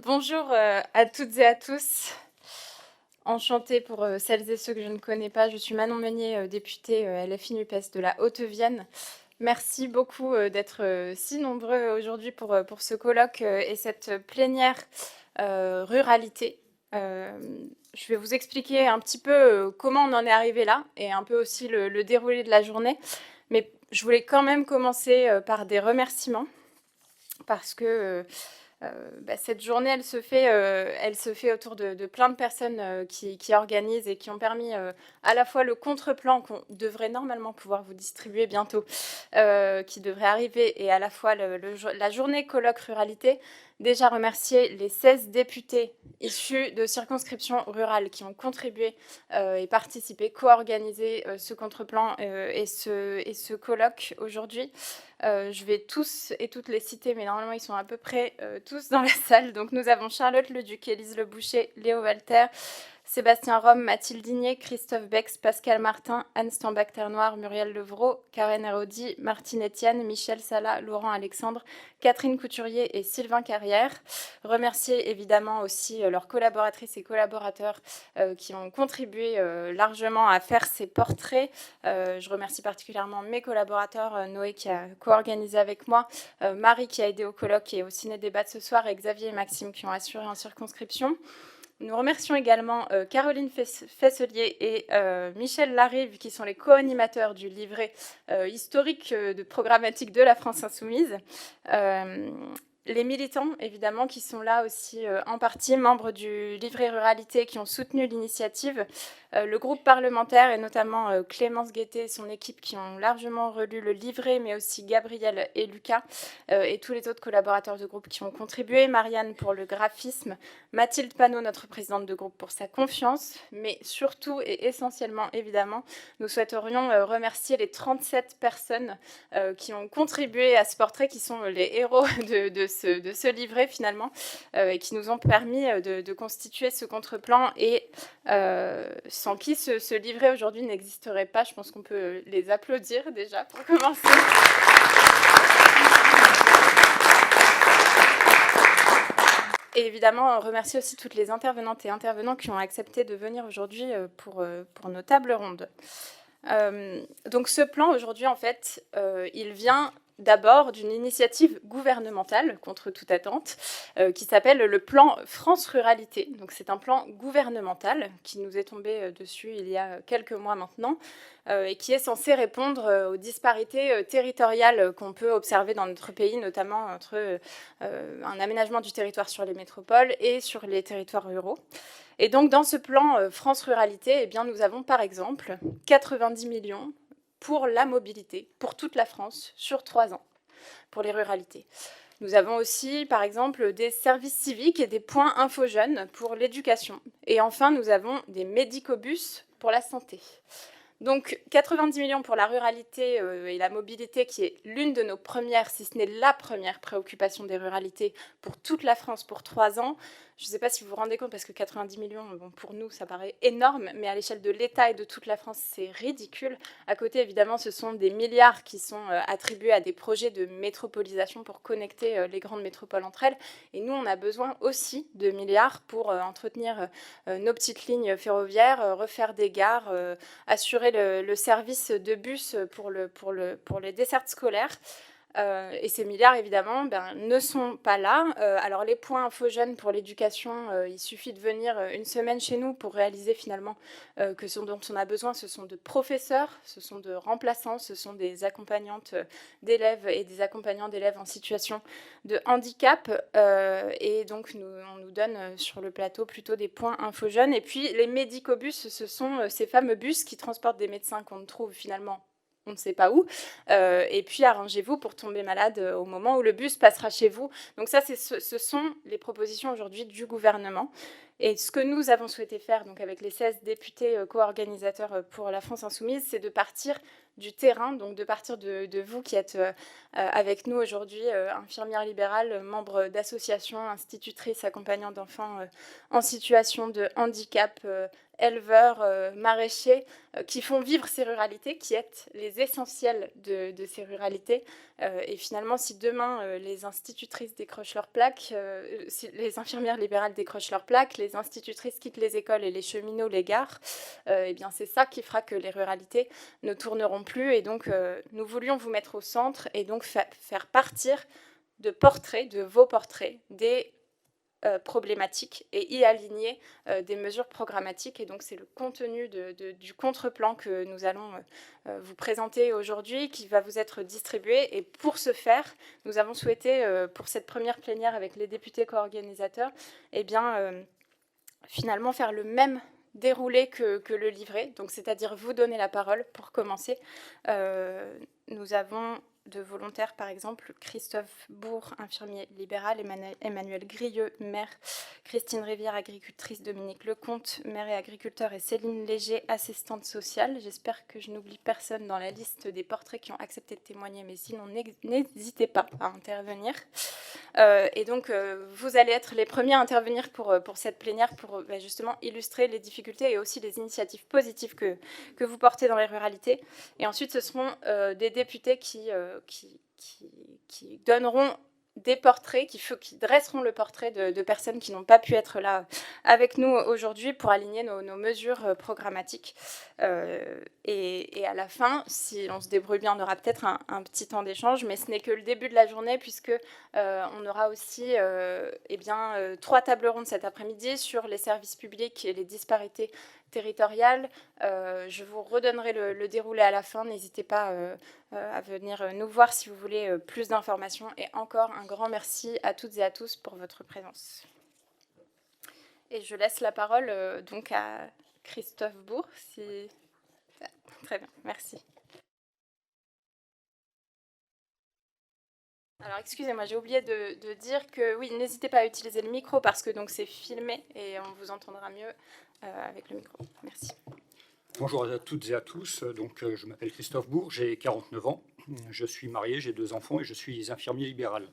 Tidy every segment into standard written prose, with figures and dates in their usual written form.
Bonjour à toutes et à tous. Enchantée pour celles et ceux que je ne connais pas. Je suis Manon Meunier, députée LFI NUPES de la Haute-Vienne. Merci beaucoup d'être si nombreux aujourd'hui pour ce colloque et cette plénière ruralité. Je vais vous expliquer un petit peu comment on en est arrivé là et un peu aussi le déroulé de la journée. Mais je voulais quand même commencer par des remerciements parce que cette journée, elle se fait autour de plein de personnes qui organisent et qui ont permis à la fois le contre-plan qu'on devrait normalement pouvoir vous distribuer bientôt, qui devrait arriver, et à la fois la journée colloque ruralité. Déjà remercier les 16 députés issus de circonscriptions rurales qui ont contribué et participé, co-organisé ce contre-plan et ce colloque aujourd'hui. Je vais tous et toutes les citer, mais normalement ils sont à peu près tous dans la salle. Donc nous avons Charlotte Leduc, Élise Le Boucher, Léo Walter, Sébastien Rome, Mathilde Digné, Christophe Bex, Pascal Martin, Anne Stambach-Ternoir, Muriel Levrault, Karen Héraudy, Martine Etienne, Michel Sala, Laurent Alexandre, Catherine Couturier et Sylvain Carrière. Remercier évidemment aussi leurs collaboratrices et collaborateurs qui ont contribué largement à faire ces portraits. Je remercie particulièrement mes collaborateurs, Noé qui a co-organisé avec moi, Marie qui a aidé au colloque et au ciné-débat de ce soir, et Xavier et Maxime qui ont assuré en circonscription. Nous remercions également Caroline Fesselier et Michel Larive, qui sont les co-animateurs du livret historique de programmatique de la France Insoumise. Les militants, évidemment, qui sont là aussi en partie, membres du livret ruralité, qui ont soutenu l'initiative, le groupe parlementaire, et notamment Clémence Guettet et son équipe, qui ont largement relu le livret, mais aussi Gabriel et Lucas, et tous les autres collaborateurs de groupe qui ont contribué, Marianne pour le graphisme, Mathilde Panot, notre présidente de groupe, pour sa confiance, mais surtout et essentiellement, évidemment, nous souhaiterions remercier les 37 personnes qui ont contribué à ce portrait, qui sont les héros de ce livret finalement, et qui nous ont permis de constituer ce contre-plan, et sans qui ce livret aujourd'hui n'existerait pas. Je pense qu'on peut les applaudir déjà pour commencer. Et évidemment, remercier aussi toutes les intervenantes et intervenants qui ont accepté de venir aujourd'hui pour nos tables rondes. Donc ce plan aujourd'hui, en fait, il vient d'abord d'une initiative gouvernementale, contre toute attente, qui s'appelle le plan France Ruralité. Donc c'est un plan gouvernemental qui nous est tombé dessus il y a quelques mois maintenant, et qui est censé répondre aux disparités territoriales qu'on peut observer dans notre pays, notamment entre un aménagement du territoire sur les métropoles et sur les territoires ruraux. Et donc dans ce plan France Ruralité, eh bien, nous avons par exemple 90 millions pour la mobilité, pour toute la France, sur 3 ans, pour les ruralités. Nous avons aussi, par exemple, des services civiques et des points info-jeunes pour l'éducation. Et enfin, nous avons des médicobus pour la santé. Donc 90 millions pour la ruralité et la mobilité, qui est l'une de nos premières, si ce n'est la première préoccupation des ruralités pour toute la France pour 3 ans. Je ne sais pas si vous vous rendez compte, parce que 90 millions, bon, pour nous, ça paraît énorme, mais à l'échelle de l'État et de toute la France, c'est ridicule. À côté, évidemment, ce sont des milliards qui sont attribués à des projets de métropolisation pour connecter les grandes métropoles entre elles. Et nous, on a besoin aussi de milliards pour entretenir nos petites lignes ferroviaires, refaire des gares, assurer le service de bus pour les dessertes scolaires. Et ces milliards, évidemment, ne sont pas là. Alors, les points info-jeunes pour l'éducation, il suffit de venir une semaine chez nous pour réaliser finalement que ce dont on a besoin, ce sont de professeurs, ce sont de remplaçants, ce sont des accompagnantes d'élèves et des accompagnants d'élèves en situation de handicap. Et donc, on nous donne sur le plateau plutôt des points info-jeunes. Et puis, les médicobus, ce sont ces fameux bus qui transportent des médecins qu'on ne trouve finalement on ne sait pas où, et puis arrangez-vous pour tomber malade au moment où le bus passera chez vous. Donc ça, ce sont les propositions aujourd'hui du gouvernement. Et ce que nous avons souhaité faire, donc avec les 16 députés co-organisateurs pour la France Insoumise, c'est de partir du terrain, donc de partir de vous qui êtes avec nous aujourd'hui, infirmière libérale, membre d'associations, institutrice, accompagnant d'enfants en situation de handicap, éleveurs, maraîchers, qui font vivre ces ruralités, qui aident les essentiels de ces ruralités. Et finalement, si demain, les institutrices décrochent leurs plaques, si les infirmières libérales décrochent leurs plaques, les institutrices quittent les écoles et les cheminots les gares, eh bien c'est ça qui fera que les ruralités ne tourneront plus. Et donc, nous voulions vous mettre au centre et donc faire partir de portraits, de vos portraits, des problématiques et y aligner des mesures programmatiques. Et donc c'est le contenu du contre-plan que nous allons vous présenter aujourd'hui, qui va vous être distribué. Et pour ce faire, nous avons souhaité, pour cette première plénière avec les députés co-organisateurs, eh bien, finalement faire le même déroulé que le livret, donc c'est-à-dire vous donner la parole pour commencer. Nous avons de volontaires, par exemple, Christophe Bourg, infirmier libéral, Emmanuel Grieux, maire, Christine Rivière, agricultrice, Dominique Lecomte, maire et agriculteur, et Céline Léger, assistante sociale. J'espère que je n'oublie personne dans la liste des portraits qui ont accepté de témoigner, mais sinon, n'hésitez pas à intervenir. Et donc, vous allez être les premiers à intervenir pour cette plénière, pour justement illustrer les difficultés et aussi les initiatives positives que vous portez dans les ruralités. Et ensuite, ce seront des députés qui donneront des portraits, qui dresseront le portrait de personnes qui n'ont pas pu être là avec nous aujourd'hui pour aligner nos mesures programmatiques. Et à la fin, si on se débrouille bien, on aura peut-être un petit temps d'échange, mais ce n'est que le début de la journée, puisque on aura aussi 3 tables rondes cet après-midi sur les services publics et les disparités territoriales. Je vous redonnerai le déroulé à la fin. N'hésitez pas à venir nous voir si vous voulez plus d'informations. Et encore un grand merci à toutes et à tous pour votre présence. Et je laisse la parole donc à Christophe Bourg. Très bien, merci. Alors excusez-moi, j'ai oublié de dire que oui, n'hésitez pas à utiliser le micro parce que donc c'est filmé et on vous entendra mieux avec le micro. Merci. Bonjour à toutes et à tous. Donc, je m'appelle Christophe Bourg, j'ai 49 ans. Je suis marié, j'ai 2 enfants et je suis infirmier libéral.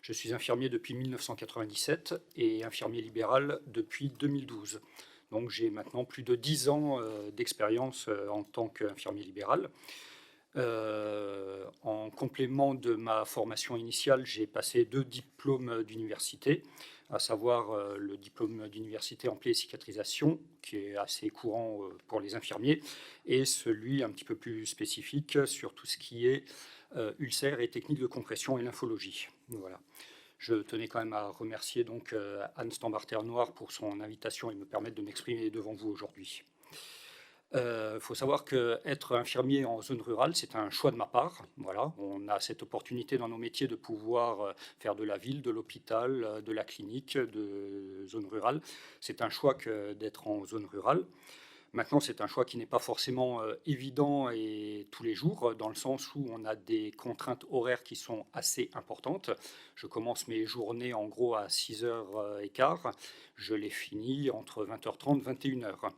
Je suis infirmier depuis 1997 et infirmier libéral depuis 2012. Donc j'ai maintenant plus de 10 ans d'expérience en tant qu'infirmier libéral. En complément de ma formation initiale, j'ai passé 2 diplômes d'université, à savoir le diplôme d'université en plaie et cicatrisation, qui est assez courant pour les infirmiers, et celui un petit peu plus spécifique sur tout ce qui est ulcères et techniques de compression et lymphologie. Voilà. Je tenais quand même à remercier donc Anne Stambart-Terre-Noire pour son invitation et me permettre de m'exprimer devant vous aujourd'hui. Faut savoir qu'être infirmier en zone rurale, c'est un choix de ma part. Voilà, on a cette opportunité dans nos métiers de pouvoir faire de la ville, de l'hôpital, de la clinique, de zone rurale. C'est un choix que d'être en zone rurale. Maintenant, c'est un choix qui n'est pas forcément évident et tous les jours, dans le sens où on a des contraintes horaires qui sont assez importantes. Je commence mes journées en gros à 6h15. Je les finis entre 20h30 et 21h.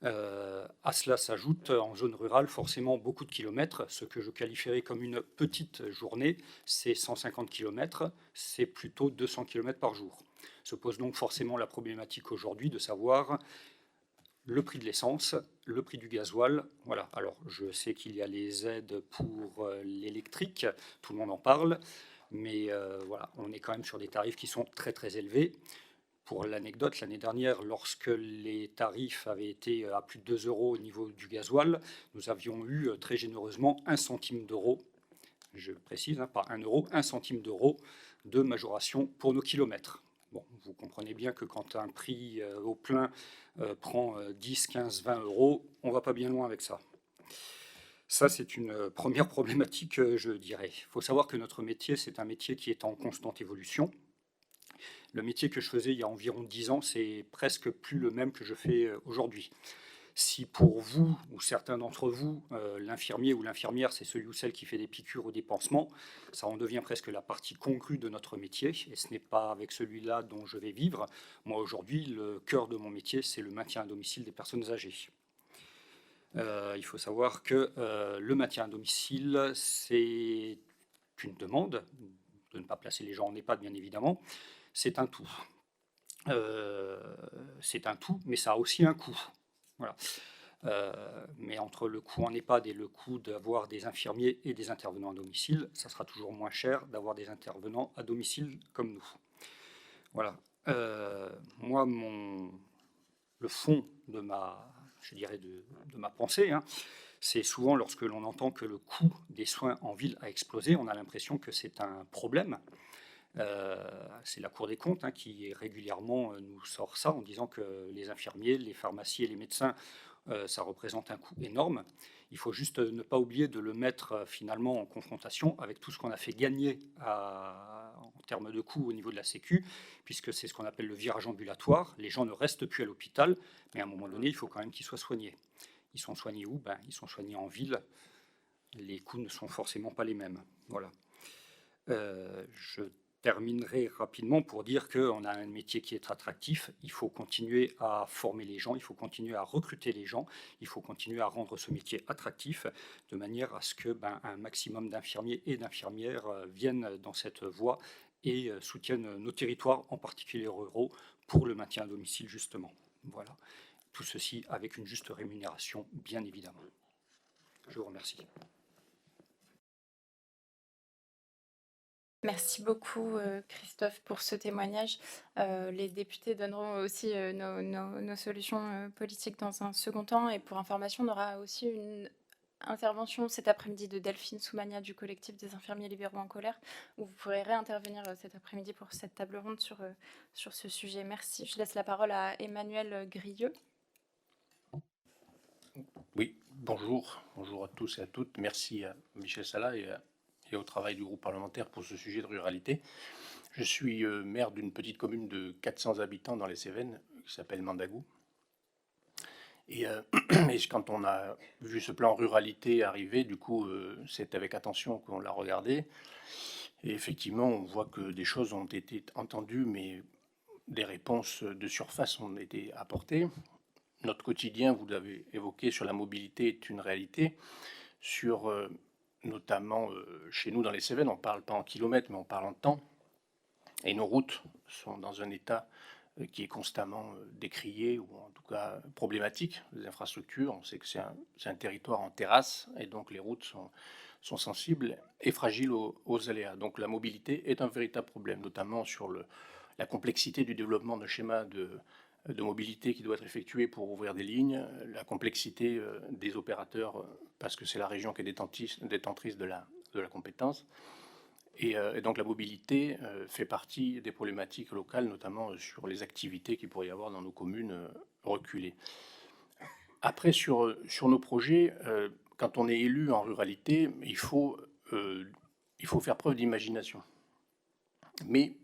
À cela s'ajoute en zone rurale forcément beaucoup de kilomètres. Ce que je qualifierais comme une petite journée, c'est 150 km, c'est plutôt 200 km par jour. Se pose donc forcément la problématique aujourd'hui de savoir le prix de l'essence, le prix du gasoil. Voilà. Alors je sais qu'il y a les aides pour l'électrique, tout le monde en parle, mais voilà, on est quand même sur des tarifs qui sont très très élevés. Pour l'anecdote, l'année dernière, lorsque les tarifs avaient été à plus de 2 euros au niveau du gasoil, nous avions eu très généreusement 1 centime d'euro, je précise, pas 1 euro, 1 centime d'euro de majoration pour nos kilomètres. Bon, vous comprenez bien que quand un prix au plein prend 10, 15, 20 euros, on ne va pas bien loin avec ça. Ça, c'est une première problématique, je dirais. Il faut savoir que notre métier, c'est un métier qui est en constante évolution. Le métier que je faisais il y a environ 10 ans, c'est presque plus le même que je fais aujourd'hui. Si pour vous, ou certains d'entre vous, l'infirmier ou l'infirmière, c'est celui ou celle qui fait des piqûres ou des pansements, ça en devient presque la partie congrue de notre métier, et ce n'est pas avec celui-là dont je vais vivre. Moi, aujourd'hui, le cœur de mon métier, c'est le maintien à domicile des personnes âgées. Il faut savoir que le maintien à domicile, c'est une demande, de ne pas placer les gens en EHPAD, bien évidemment, c'est un tout. c'est un tout, mais ça a aussi un coût. Voilà. Mais entre le coût en EHPAD et le coût d'avoir des infirmiers et des intervenants à domicile, ça sera toujours moins cher d'avoir des intervenants à domicile comme nous. Voilà. Moi, le fond de ma, je dirais de ma pensée, hein, c'est souvent lorsque l'on entend que le coût des soins en ville a explosé, on a l'impression que c'est un problème. C'est la Cour des comptes, hein, qui régulièrement nous sort ça en disant que les infirmiers, les pharmaciens et les médecins, ça représente un coût énorme. Il faut juste ne pas oublier de le mettre finalement en confrontation avec tout ce qu'on a fait gagner en termes de coûts au niveau de la Sécu, puisque c'est ce qu'on appelle le virage ambulatoire. Les gens ne restent plus à l'hôpital, mais à un moment donné, il faut quand même qu'ils soient soignés. Ils sont soignés où? Ils sont soignés en ville. Les coûts ne sont forcément pas les mêmes. Voilà. Je terminerai rapidement pour dire qu'on a un métier qui est attractif. Il faut continuer à former les gens, il faut continuer à recruter les gens, il faut continuer à rendre ce métier attractif de manière à ce que un maximum d'infirmiers et d'infirmières viennent dans cette voie et soutiennent nos territoires, en particulier ruraux, pour le maintien à domicile justement. Voilà. Tout ceci avec une juste rémunération, bien évidemment. Je vous remercie. Merci beaucoup, Christophe, pour ce témoignage. Les députés donneront aussi nos solutions politiques dans un second temps. Et pour information, on aura aussi une intervention cet après-midi de Delphine Soumania du collectif des infirmiers libéraux en colère, où vous pourrez réintervenir cet après-midi pour cette table ronde sur ce sujet. Merci. Je laisse la parole à Emmanuel Grieux. Oui, bonjour à tous et à toutes. Merci à Michel Salah et au travail du groupe parlementaire pour ce sujet de ruralité. Je suis maire d'une petite commune de 400 habitants dans les Cévennes qui s'appelle Mandagou. Et, et quand on a vu ce plan ruralité arriver, du coup, c'est avec attention qu'on l'a regardé. Et effectivement, on voit que des choses ont été entendues, mais des réponses de surface ont été apportées. Notre quotidien, vous l'avez évoqué, sur la mobilité est une réalité. Sur, notamment chez nous dans les Cévennes, on ne parle pas en kilomètres, mais on parle en temps. Et nos routes sont dans un état qui est constamment décrié, ou en tout cas problématique. Les infrastructures, on sait que c'est un territoire en terrasse, et donc les routes sont sensibles et fragiles aux aléas. Donc la mobilité est un véritable problème, notamment sur la complexité du développement d'un schéma de mobilité qui doit être effectué pour ouvrir des lignes, la complexité des opérateurs, parce que c'est la région qui est détentrice de la compétence. Et donc la mobilité fait partie des problématiques locales, notamment sur les activités qu'il pourrait y avoir dans nos communes reculées. Après, sur nos projets, quand on est élu en ruralité, il faut faire preuve d'imagination. Mais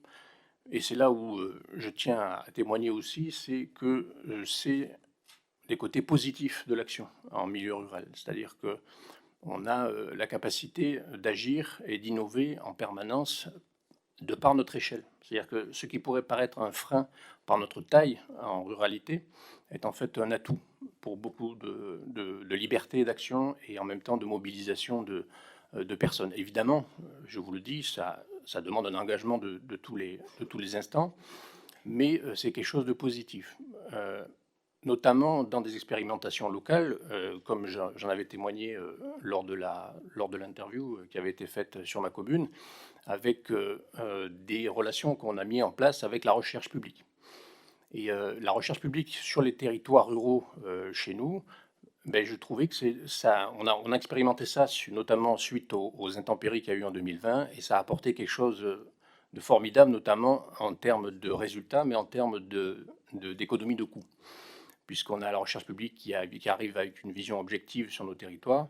et c'est là où je tiens à témoigner aussi, c'est que c'est des côtés positifs de l'action en milieu rural. C'est-à-dire que on a la capacité d'agir et d'innover en permanence de par notre échelle. C'est-à-dire que ce qui pourrait paraître un frein par notre taille en ruralité est en fait un atout pour beaucoup de liberté d'action et en même temps de mobilisation de personnes. Évidemment, je vous le dis, ça demande un engagement de tous les instants, mais c'est quelque chose de positif. Notamment dans des expérimentations locales, comme j'en avais témoigné lors de l'interview qui avait été faite sur ma commune, avec des relations qu'on a mis en place avec la recherche publique. Et la recherche publique sur les territoires ruraux chez nous, je trouvais que on a expérimenté ça, notamment suite aux intempéries qu'il y a eu en 2020, et ça a apporté quelque chose de formidable, notamment en termes de résultats, mais en termes d'économie de coûts, puisqu'on a la recherche publique qui arrive avec une vision objective sur nos territoires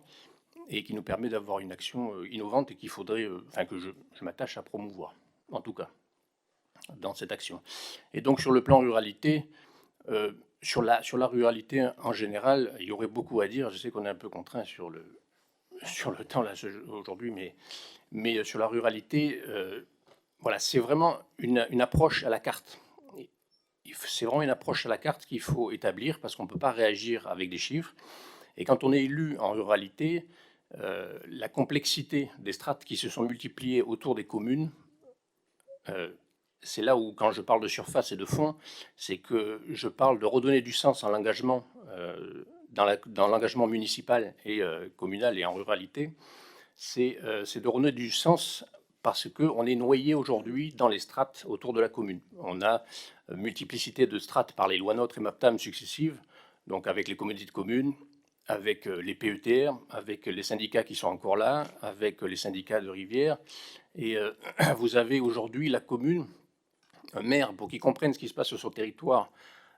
et qui nous permet d'avoir une action innovante et qu'il faudrait, que je m'attache à promouvoir, en tout cas, dans cette action. Et donc sur le plan ruralité, sur la ruralité en général, il y aurait beaucoup à dire. Je sais qu'on est un peu contraint sur le temps là aujourd'hui, mais sur la ruralité, voilà, c'est vraiment une approche à la carte. C'est vraiment une approche à la carte qu'il faut établir parce qu'on ne peut pas réagir avec des chiffres. Et quand on est élu en ruralité, la complexité des strates qui se sont multipliées autour des communes c'est là où, quand je parle de surface et de fond, c'est que je parle de redonner du sens à l'engagement, dans l'engagement municipal et communal et en ruralité. C'est de redonner du sens parce qu'on est noyé aujourd'hui dans les strates autour de la commune. On a multiplicité de strates par les lois NOTRe et MAPTAM successives, donc avec les communautés de communes, avec les PETR, avec les syndicats qui sont encore là, avec les syndicats de rivière. Et vous avez aujourd'hui la commune, un maire, pour qu'il comprenne ce qui se passe sur son territoire,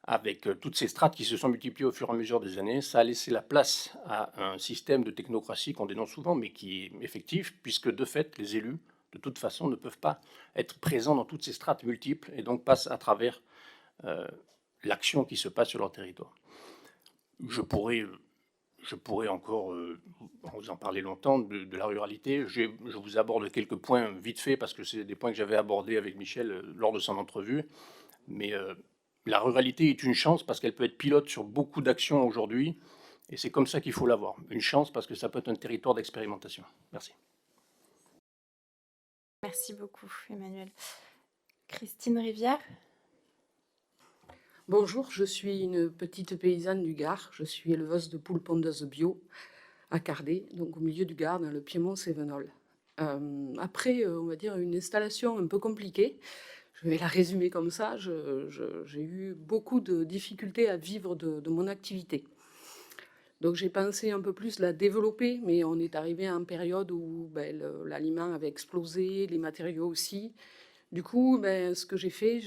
avec toutes ces strates qui se sont multipliées au fur et à mesure des années, ça a laissé la place à un système de technocratie qu'on dénonce souvent, mais qui est effectif, puisque de fait, les élus, de toute façon, ne peuvent pas être présents dans toutes ces strates multiples, et donc passent à travers l'action qui se passe sur leur territoire. Je pourrais encore vous en parler longtemps de la ruralité. Je vous aborde quelques points vite fait, parce que c'est des points que j'avais abordés avec Michel lors de son entrevue, mais la ruralité est une chance parce qu'elle peut être pilote sur beaucoup d'actions aujourd'hui, et c'est comme ça qu'il faut l'avoir. Une chance parce que ça peut être un territoire d'expérimentation. Merci. Merci beaucoup, Emmanuel. Christine Rivière. Bonjour, je suis une petite paysanne du Gard. Je suis éleveuse de poules pondeuses bio à Cardé, donc au milieu du Gard, dans le Piémont-Cévenol. Après, on va dire, une installation un peu compliquée, je vais la résumer comme ça, j'ai eu beaucoup de difficultés à vivre de mon activité. Donc j'ai pensé un peu plus la développer, mais on est arrivé à une période où l'aliment avait explosé, les matériaux aussi. Du coup, ce que j'ai fait,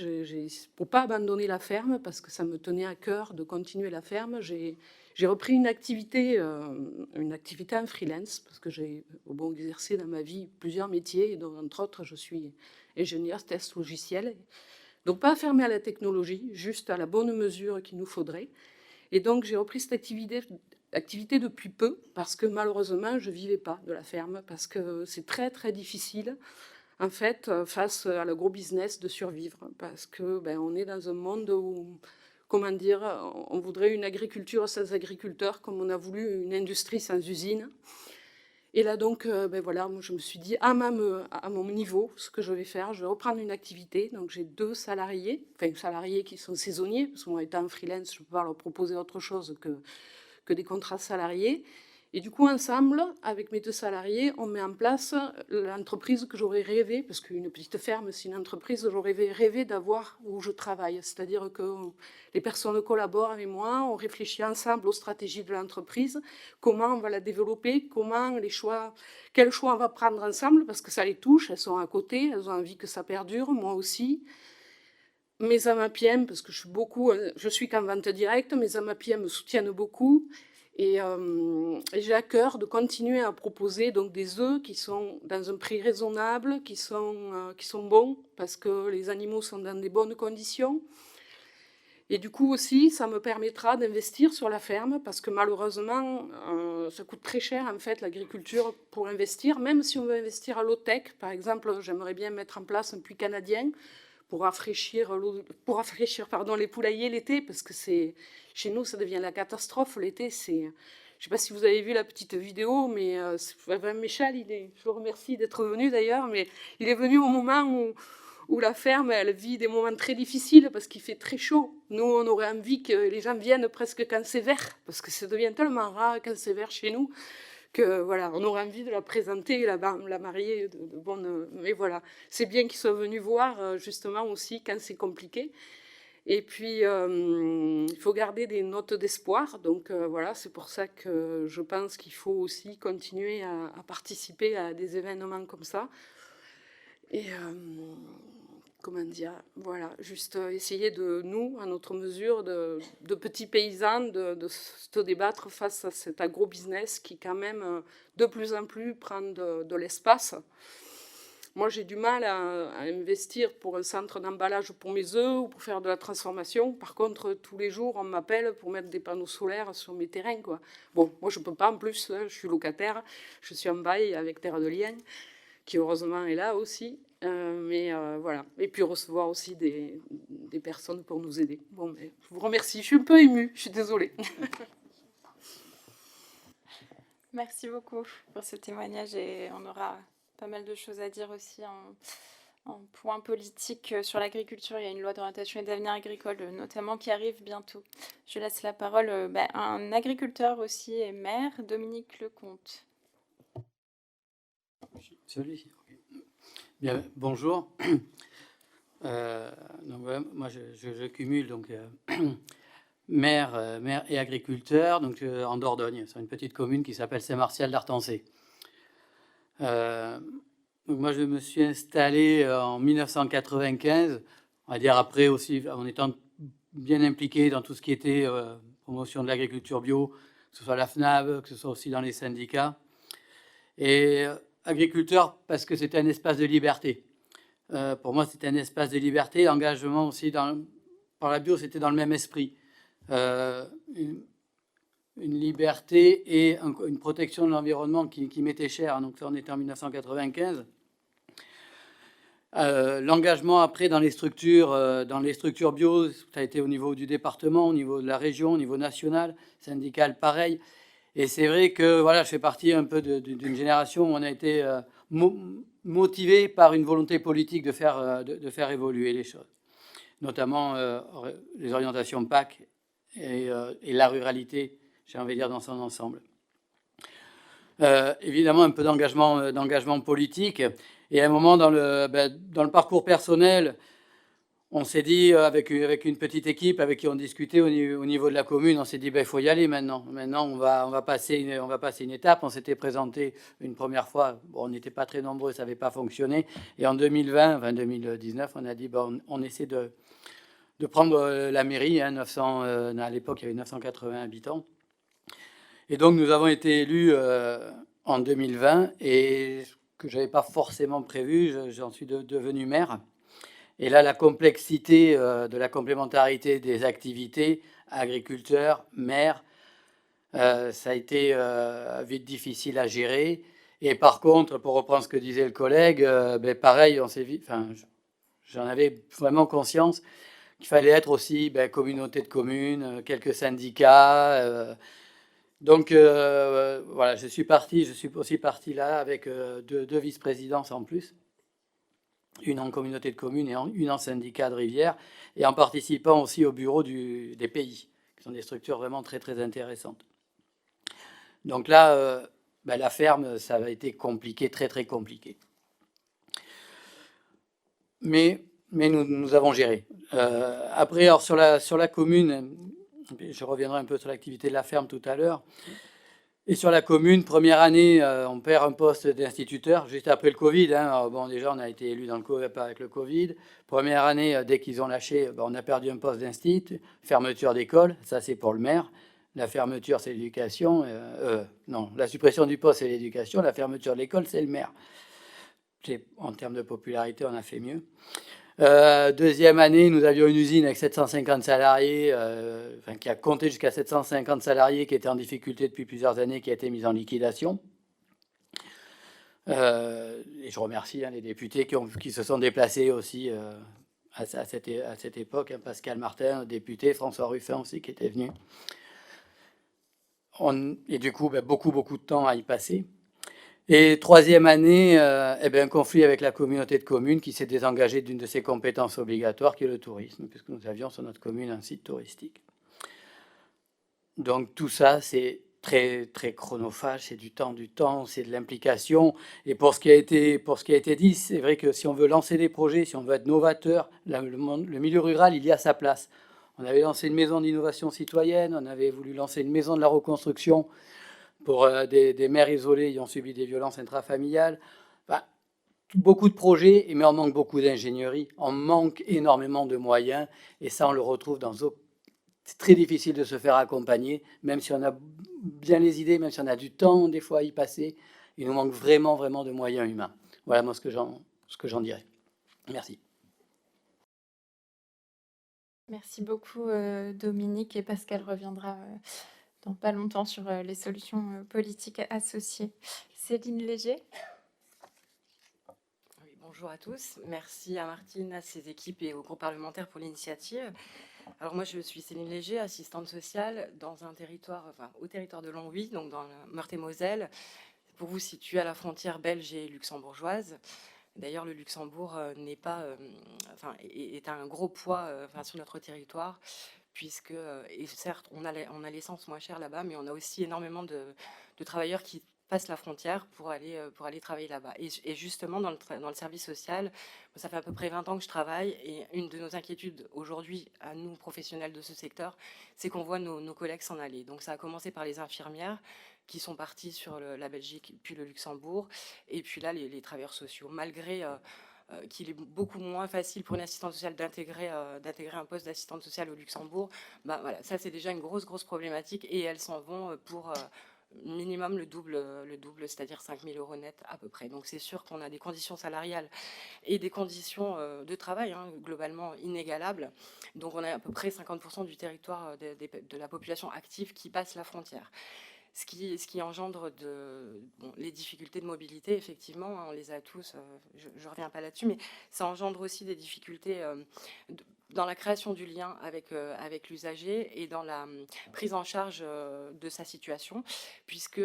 pour pas abandonner la ferme, parce que ça me tenait à cœur de continuer la ferme, j'ai repris une activité en freelance, parce que j'ai exercé dans ma vie plusieurs métiers, et dont, entre autres, je suis ingénieure test logiciel. Donc pas fermé à la technologie, juste à la bonne mesure qu'il nous faudrait. Et donc j'ai repris cette activité depuis peu, parce que malheureusement, je ne vivais pas de la ferme, parce que c'est très très difficile, en fait, face à l'agro-business, de survivre, parce que on est dans un monde où, comment dire, on voudrait une agriculture sans agriculteurs, comme on a voulu une industrie sans usine. Et là donc, voilà, moi, je me suis dit, à mon niveau, ce que je vais faire, je vais reprendre une activité. Donc j'ai 2 salariés, enfin salariés qui sont saisonniers, parce que moi, étant freelance, je ne peux pas leur proposer autre chose que des contrats salariés. Et du coup, ensemble, avec mes 2 salariés, on met en place l'entreprise que j'aurais rêvé, parce qu'une petite ferme, c'est une entreprise que j'aurais rêvé d'avoir où je travaille. C'est-à-dire que les personnes collaborent avec moi, on réfléchit ensemble aux stratégies de l'entreprise, comment on va la développer, quels choix on va prendre ensemble, parce que ça les touche, elles sont à côté, elles ont envie que ça perdure, moi aussi. Mes AMAPIEM, parce que je suis qu'en vente directe, mes AMAPIEM me soutiennent beaucoup. Et j'ai à cœur de continuer à proposer donc des œufs qui sont dans un prix raisonnable, qui sont bons, parce que les animaux sont dans des bonnes conditions. Et du coup aussi, ça me permettra d'investir sur la ferme, parce que malheureusement, ça coûte très cher en fait l'agriculture pour investir, même si on veut investir à low-tech. Par exemple, j'aimerais bien mettre en place un puits canadien pour rafraîchir les poulaillers l'été, parce que chez nous, ça devient la catastrophe l'été. Je ne sais pas si vous avez vu la petite vidéo, mais Michel, je le remercie d'être venu d'ailleurs, mais il est venu au moment où la ferme, elle vit des moments très difficiles parce qu'il fait très chaud. Nous, on aurait envie que les gens viennent presque quand c'est vert, parce que ça devient tellement rare quand c'est vert chez nous, que voilà, on aurait envie de la présenter, la marier de bonne. Mais voilà, c'est bien qu'ils soient venus voir justement aussi quand c'est compliqué. Et puis, il faut garder des notes d'espoir. Donc voilà, c'est pour ça que je pense qu'il faut aussi continuer à participer à des événements comme ça. Et comment dire, voilà, juste essayer de nous, à notre mesure, de petits paysans, de se débattre face à cet agro-business qui quand même de plus en plus prend de l'espace. Moi, j'ai du mal à investir pour un centre d'emballage pour mes œufs ou pour faire de la transformation. Par contre, tous les jours, on m'appelle pour mettre des panneaux solaires sur mes terrains, quoi. Bon, moi, je ne peux pas en plus, je suis locataire, je suis en bail avec Terre de Liens, qui heureusement est là aussi. Mais voilà. Et puis recevoir aussi des personnes pour nous aider. Bon, mais je vous remercie. Je suis un peu émue, je suis désolée. Merci beaucoup pour ce témoignage, et on aura pas mal de choses à dire aussi En point politique sur l'agriculture, il y a une loi d'orientation et d'avenir agricole notamment qui arrive bientôt. Je laisse la parole à un agriculteur aussi et maire, Dominique Lecomte. Celui-ci. Bien, bonjour. Donc, ouais, moi, je cumule donc maire et agriculteur donc en Dordogne, sur une petite commune qui s'appelle Saint-Martial d'Artancé. Donc moi, je me suis installé en 1995, on va dire après aussi, en étant bien impliqué dans tout ce qui était promotion de l'agriculture bio, que ce soit la FNAB, que ce soit aussi dans les syndicats. Et agriculteur parce que c'était un espace de liberté. Pour moi, c'était un espace de liberté. L'engagement aussi par la bio, c'était dans le même esprit. Une liberté et une protection de l'environnement qui m'était chère. Donc ça, on était en 1995. L'engagement après dans les structures bio, ça a été au niveau du département, au niveau de la région, au niveau national, syndical, pareil. Et c'est vrai que voilà, je fais partie un peu d'une génération où on a été motivé par une volonté politique de faire évoluer les choses, notamment les orientations PAC et la ruralité, j'ai envie de dire, dans son ensemble. Évidemment, un peu d'engagement politique. Et à un moment, dans le parcours personnel, on s'est dit, avec une petite équipe avec qui on discutait au niveau de la commune, on s'est dit, il faut y aller maintenant. Maintenant, on va passer une étape. On s'était présenté une première fois. Bon, on n'était pas très nombreux, ça n'avait pas fonctionné. Et en 2019, on a dit, on essaie de prendre la mairie. 900, à l'époque, il y avait 980 habitants. Et donc, nous avons été élus en 2020. Et ce que je n'avais pas forcément prévu, j'en suis devenu maire. Et là, la complexité de la complémentarité des activités, agriculteurs, maires, ça a été vite difficile à gérer. Et par contre, pour reprendre ce que disait le collègue, pareil, j'en avais vraiment conscience qu'il fallait être aussi communauté de communes, quelques syndicats. Donc voilà, je suis aussi parti là avec deux vice-présidences en plus. Une en communauté de communes et une en syndicat de rivière, et en participant aussi au bureau des pays, qui sont des structures vraiment très, très intéressantes. Donc là, la ferme, ça a été compliqué, très, très compliqué. Mais nous avons géré. Après, alors sur la commune, je reviendrai un peu sur l'activité de la ferme tout à l'heure. Et sur la commune, première année, on perd un poste d'instituteur, juste après le Covid. Bon, déjà, on a été élu avec le Covid. Première année, dès qu'ils ont lâché, on a perdu un poste d'instit. Fermeture d'école, ça c'est pour le maire. La fermeture, c'est l'éducation. Non, la suppression du poste, c'est l'éducation. La fermeture de l'école, c'est le maire. En termes de popularité, on a fait mieux. Deuxième année, nous avions une usine avec 750 salariés, qui a compté jusqu'à 750 salariés, qui était en difficulté depuis plusieurs années, qui a été mise en liquidation. Et je remercie les députés qui se sont déplacés aussi à cette époque. Pascal Martin, député, François Ruffin aussi, qui était venu. Et du coup, beaucoup de temps à y passer. Et troisième année, un conflit avec la communauté de communes qui s'est désengagée d'une de ses compétences obligatoires, qui est le tourisme, puisque nous avions sur notre commune un site touristique. Donc tout ça, c'est très, très chronophage, c'est du temps, c'est de l'implication. Et pour ce qui a été dit, c'est vrai que si on veut lancer des projets, si on veut être novateur, le milieu rural, il y a sa place. On avait lancé une maison d'innovation citoyenne, on avait voulu lancer une maison de la reconstruction pour des mères isolées ayant subi des violences intrafamiliales. Beaucoup de projets, mais on manque beaucoup d'ingénierie, on manque énormément de moyens, et ça, on le retrouve c'est très difficile de se faire accompagner, même si on a bien les idées, même si on a du temps, des fois, à y passer. Il nous manque vraiment, vraiment de moyens humains. Voilà, moi, ce que j'en dirais. Merci. Merci beaucoup, Dominique, et Pascal reviendra dans pas longtemps sur les solutions politiques associées. Céline Léger. Oui, bonjour à tous. Merci à Martine, à ses équipes et au groupe parlementaire pour l'initiative. Alors moi, je suis Céline Léger, assistante sociale dans un territoire, au territoire de Longwy, donc dans le Meurthe-et-Moselle, pour vous situer à la frontière belge et luxembourgeoise. D'ailleurs, le Luxembourg n'est pas, est un gros poids sur notre territoire, puisque, et certes, on a l'essence moins chère là-bas, mais on a aussi énormément de travailleurs qui passent la frontière pour aller travailler là-bas. Et justement, dans le service social, ça fait à peu près 20 ans que je travaille, et une de nos inquiétudes aujourd'hui, à nous, professionnels de ce secteur, c'est qu'on voit nos collègues s'en aller. Donc ça a commencé par les infirmières, qui sont partis sur la Belgique, puis le Luxembourg, et puis là, les travailleurs sociaux. Malgré qu'il est beaucoup moins facile pour une assistante sociale d'intégrer un poste d'assistante sociale au Luxembourg, bah voilà, ça c'est déjà une grosse problématique, et elles s'en vont pour minimum le double, c'est-à-dire 5 000 euros net à peu près. Donc c'est sûr qu'on a des conditions salariales et des conditions de travail globalement inégalables. Donc on a à peu près 50% du territoire de la population active qui passe la frontière. Ce qui engendre les difficultés de mobilité, effectivement, on les a tous, je ne reviens pas là-dessus, mais ça engendre aussi des difficultés dans la création du lien avec l'usager et dans la prise en charge de sa situation, puisque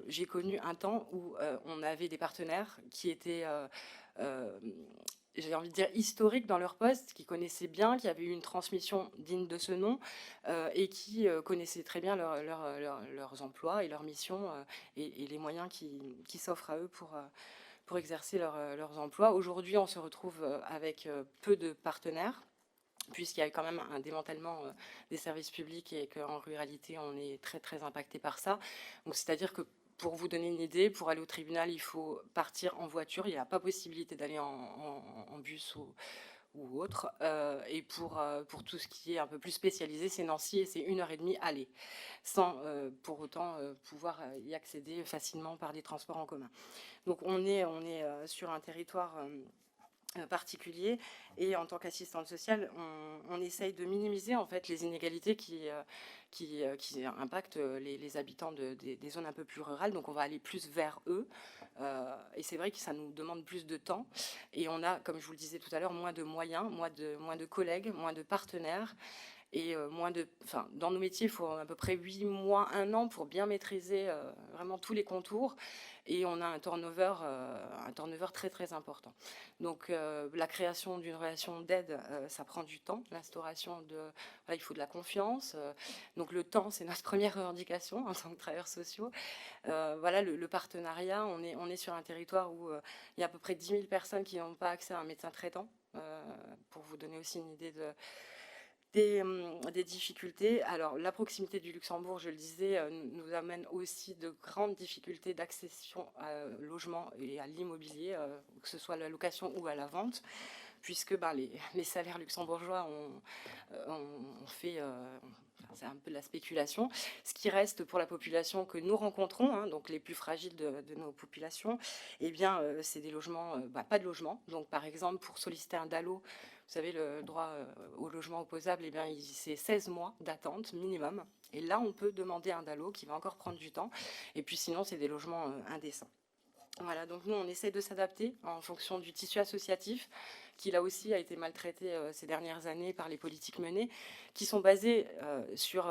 j'ai connu un temps où on avait des partenaires qui étaient j'ai envie de dire historiques dans leur poste, qui connaissaient bien, qui avaient eu une transmission digne de ce nom, et qui connaissaient très bien leurs emplois et leurs missions, et les moyens qui s'offrent à eux pour exercer leurs emplois. Aujourd'hui, on se retrouve avec peu de partenaires, puisqu'il y a quand même un démantèlement des services publics, et qu'en ruralité, on est très impacté par ça. Donc, c'est-à-dire que, pour vous donner une idée, pour aller au tribunal, il faut partir en voiture. Il n'y a pas possibilité d'aller en bus ou autre. Et pour tout ce qui est un peu plus spécialisé, c'est Nancy, et c'est 1h30 aller, sans pour autant pouvoir y accéder facilement par des transports en commun. Donc on est sur un territoire particulier, et en tant qu'assistante sociale, on essaye de minimiser en fait les inégalités qui impactent les habitants des zones un peu plus rurales. Donc on va aller plus vers eux, et c'est vrai que ça nous demande plus de temps, et on a, comme je vous le disais tout à l'heure, moins de moyens, moins de collègues, moins de partenaires, et dans nos métiers, il faut à peu près 8 mois, 1 an pour bien maîtriser vraiment tous les contours, et on a un turnover très important. Donc la création d'une relation d'aide, ça prend du temps. L'instauration il faut de la confiance. Donc le temps, c'est notre première revendication en tant que travailleurs sociaux. Le partenariat, on est sur un territoire où il y a à peu près 10 000 personnes qui n'ont pas accès à un médecin traitant, pour vous donner aussi une idée des difficultés. Alors, la proximité du Luxembourg, je le disais, nous amène aussi de grandes difficultés d'accession à logement et à l'immobilier, que ce soit à la location ou à la vente, puisque les salaires luxembourgeois ont fait... c'est un peu de la spéculation. Ce qui reste pour la population que nous rencontrons, donc les plus fragiles de nos populations, c'est des logements, pas de logement. Donc, par exemple, pour solliciter un DALO, vous savez, le droit au logement opposable, c'est 16 mois d'attente minimum. Et là, on peut demander un DALO qui va encore prendre du temps. Et puis sinon, c'est des logements indécents. Voilà, donc nous, on essaie de s'adapter en fonction du tissu associatif, qui là aussi a été maltraité ces dernières années par les politiques menées, qui sont basées sur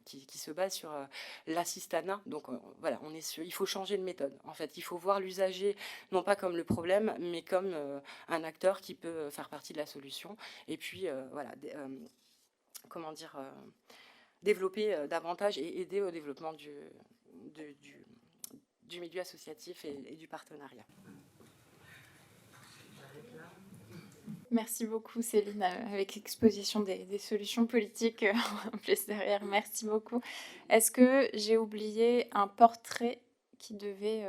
qui se basent sur l'assistanat. Donc il faut changer de méthode. En fait, il faut voir l'usager non pas comme le problème, mais comme un acteur qui peut faire partie de la solution. Et puis développer davantage et aider au développement du milieu associatif et du partenariat. Merci beaucoup Céline, avec l'exposition des solutions politiques en plus derrière. Merci beaucoup. Est-ce que j'ai oublié un portrait qui devait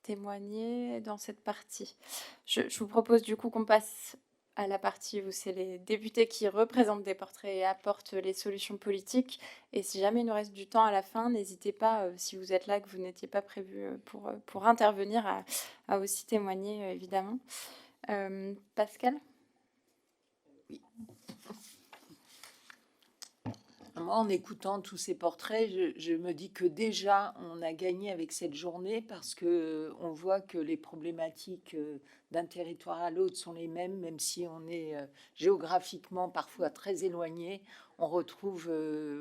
témoigner dans cette partie? Je vous propose du coup qu'on passe à la partie où c'est les députés qui représentent des portraits et apportent les solutions politiques. Et si jamais il nous reste du temps à la fin, n'hésitez pas, si vous êtes là, que vous n'étiez pas prévu pour intervenir, à aussi témoigner, évidemment. Pascal? Oui. Moi, en écoutant tous ces portraits, je me dis que déjà, on a gagné avec cette journée, parce que on voit que les problématiques d'un territoire à l'autre sont les mêmes, même si on est géographiquement parfois très éloigné, on retrouve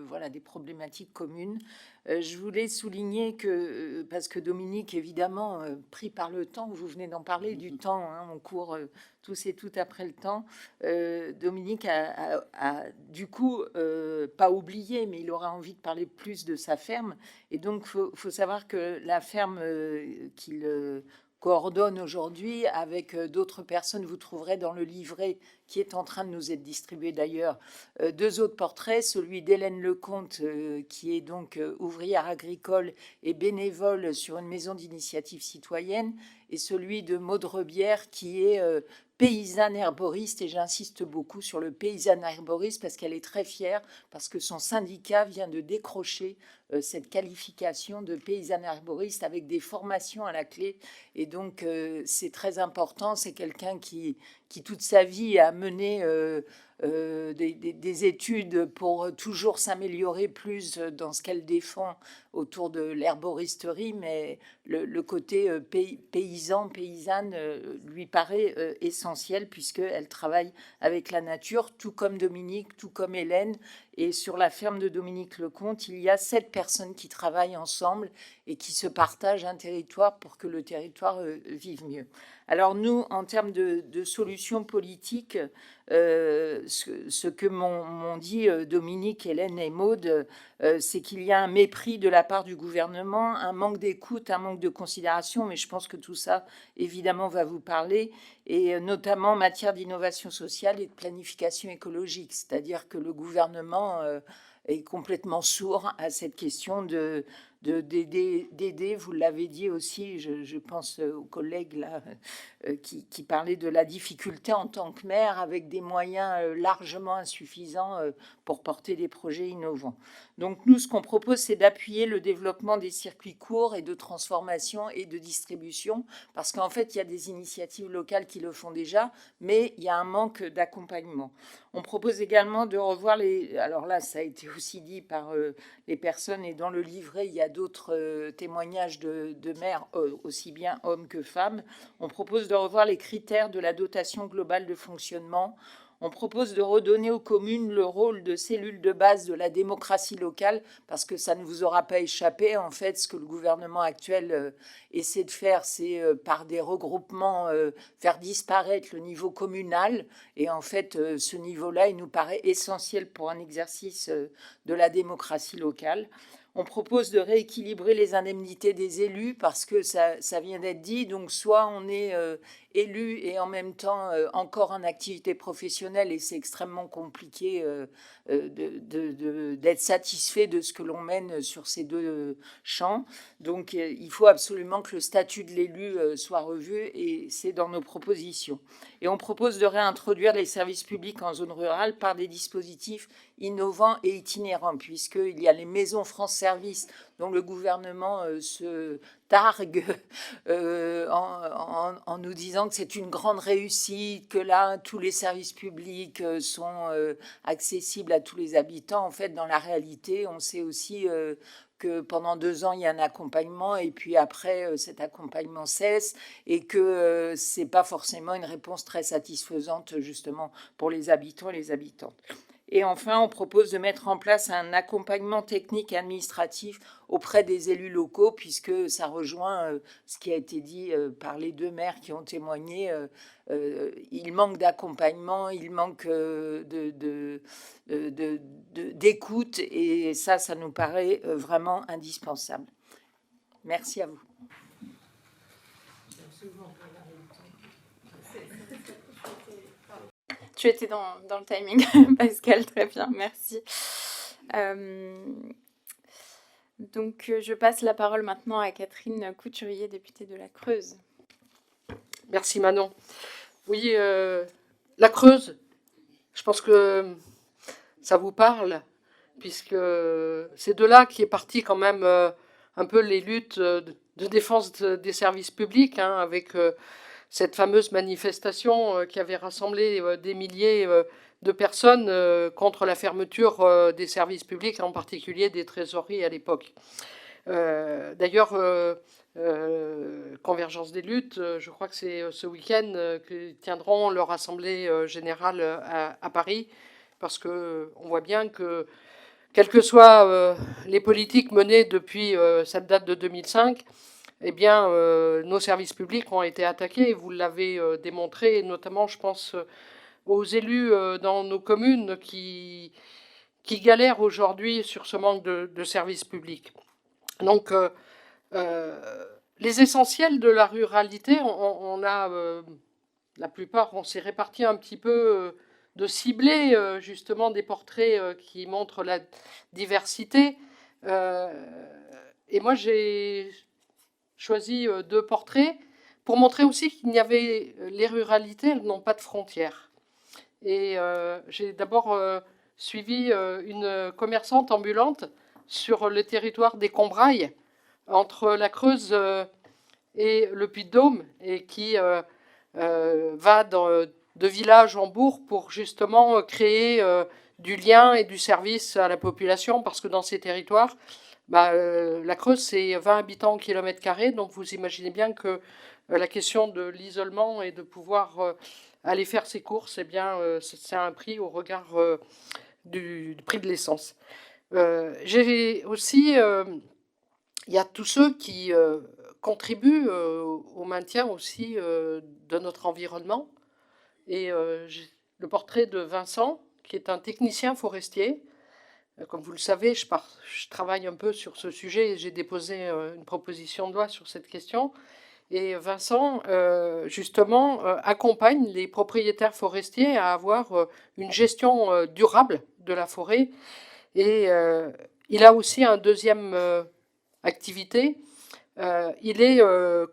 voilà, des problématiques communes. Je voulais souligner que, parce que Dominique, évidemment, pris par le temps, vous venez d'en parler, du temps, hein, on court tous et toutes après le temps, Dominique a du coup pas oublié, mais il aura envie de parler plus de sa ferme. Et donc, faut savoir que la ferme qu'il coordonne aujourd'hui avec d'autres personnes, vous trouverez dans le livret qui est en train de nous être distribué d'ailleurs, deux autres portraits, celui d'Hélène Lecomte, qui est donc ouvrière agricole et bénévole sur une maison d'initiative citoyenne, et celui de Maud Rebière, qui est paysanne herboriste, et j'insiste beaucoup sur le paysanne herboriste parce qu'elle est très fière, parce que son syndicat vient de décrocher cette qualification de paysanne herboriste avec des formations à la clé, et donc c'est très important. C'est quelqu'un qui toute sa vie a mené des études pour toujours s'améliorer plus dans ce qu'elle défend autour de l'herboristerie, mais le côté paysan, paysanne lui paraît essentiel, puisqu'elle travaille avec la nature, tout comme Dominique, tout comme Hélène. Et sur la ferme de Dominique Lecomte, il y a 7 personnes qui travaillent ensemble et qui se partagent un territoire pour que le territoire vive mieux. Alors nous, en termes de solutions politiques, ce que m'ont dit Dominique, Hélène et Maude, c'est qu'il y a un mépris de la part du gouvernement, un manque d'écoute, un manque de considération, mais je pense que tout ça, évidemment, va vous parler, et notamment en matière d'innovation sociale et de planification écologique, c'est-à-dire que le gouvernement est complètement sourd à cette question d'aider, vous l'avez dit aussi, je pense aux collègues là, qui parlaient de la difficulté en tant que maire, avec des moyens largement insuffisants pour porter des projets innovants. Donc nous, ce qu'on propose, c'est d'appuyer le développement des circuits courts et de transformation et de distribution, parce qu'en fait, il y a des initiatives locales qui le font déjà, mais il y a un manque d'accompagnement. On propose également de revoir les... Alors là, ça a été aussi dit par les personnes, et dans le livret, il y a d'autres témoignages de maires, aussi bien hommes que femmes. On propose de revoir les critères de la dotation globale de fonctionnement. On propose de redonner aux communes le rôle de cellules de base de la démocratie locale, parce que ça ne vous aura pas échappé. En fait, ce que le gouvernement actuel essaie de faire, c'est par des regroupements faire disparaître le niveau communal. Et en fait, ce niveau-là, il nous paraît essentiel pour un exercice de la démocratie locale. On propose de rééquilibrer les indemnités des élus, parce que ça vient d'être dit. Donc, soit on est élu et en même temps encore en activité professionnelle, et c'est extrêmement compliqué d'être satisfait de ce que l'on mène sur ces deux champs. Donc, il faut absolument que le statut de l'élu soit revu, et c'est dans nos propositions. Et on propose de réintroduire les services publics en zone rurale par des dispositifs innovants et itinérants, puisqu'il y a les maisons France Service dont le gouvernement se targue en nous disant que c'est une grande réussite, que là, tous les services publics sont accessibles à tous les habitants. En fait, dans la réalité, on sait aussi que pendant 2 ans, il y a un accompagnement, et puis après, cet accompagnement cesse, et que c'est pas forcément une réponse très satisfaisante, justement, pour les habitants et les habitantes. Et enfin, on propose de mettre en place un accompagnement technique et administratif auprès des élus locaux, puisque ça rejoint ce qui a été dit par les 2 maires qui ont témoigné. Il manque d'accompagnement, il manque d'écoute, et ça nous paraît vraiment indispensable. Merci à vous. Tu étais dans le timing, Pascal, très bien, merci. Donc, je passe la parole maintenant à Catherine Couturier, députée de la Creuse. Merci Manon. Oui, la Creuse, je pense que ça vous parle, puisque c'est de là qu'est parti quand même un peu les luttes de défense des services publics, hein, avec cette fameuse manifestation qui avait rassemblé des milliers de personnes contre la fermeture des services publics, en particulier des trésoreries à l'époque. D'ailleurs, Convergence des luttes, je crois que c'est ce week-end qu'ils tiendront leur assemblée générale à Paris, parce qu'on voit bien que, quelles que soient les politiques menées depuis cette date de 2005, eh bien, nos services publics ont été attaqués, vous l'avez démontré, notamment, je pense, aux élus dans nos communes qui galèrent aujourd'hui sur ce manque de services publics. Donc, les essentiels de la ruralité, on a, la plupart, on s'est réparti un petit peu de cibler justement des portraits qui montrent la diversité. Et moi, j'ai choisi 2 portraits pour montrer aussi qu'il n'y avait, les ruralités, elles n'ont pas de frontières. Et j'ai d'abord suivi une commerçante ambulante sur le territoire des Combrailles, entre la Creuse et le Puy-de-Dôme, et qui va de village en bourg pour justement créer du lien et du service à la population, parce que dans ces territoires, la Creuse, c'est 20 habitants au kilomètre carré, donc vous imaginez bien que la question de l'isolement et de pouvoir aller faire ses courses, eh bien, c'est un prix au regard du prix de l'essence. J'ai aussi, il y a tous ceux qui contribuent au maintien aussi de notre environnement. Et j'ai le portrait de Vincent, qui est un technicien forestier. Comme vous le savez, je travaille un peu sur ce sujet et j'ai déposé une proposition de loi sur cette question. Et Vincent, justement, accompagne les propriétaires forestiers à avoir une gestion durable de la forêt. Et il a aussi une deuxième activité. Il est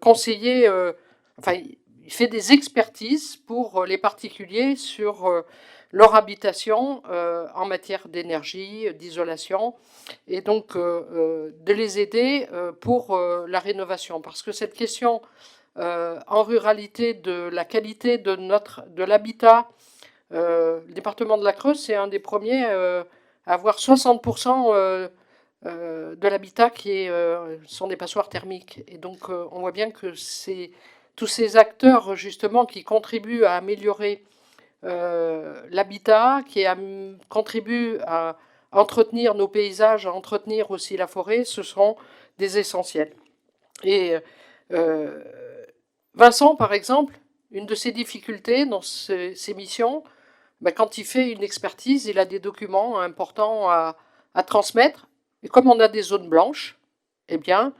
conseiller, enfin, il fait des expertises pour les particuliers sur leur habitation en matière d'énergie, d'isolation, et donc de les aider pour la rénovation. Parce que cette question en ruralité de la qualité de l'habitat, le département de la Creuse, c'est un des premiers à avoir 60% de l'habitat qui sont des passoires thermiques. Et donc on voit bien que c'est tous ces acteurs justement qui contribuent à améliorer l'habitat, qui contribuent à entretenir nos paysages, à entretenir aussi la forêt, ce seront des essentiels. Et Vincent, par exemple, une de ses difficultés dans ses missions, quand il fait une expertise, il a des documents importants à transmettre. Et comme on a des zones blanches, eh bien,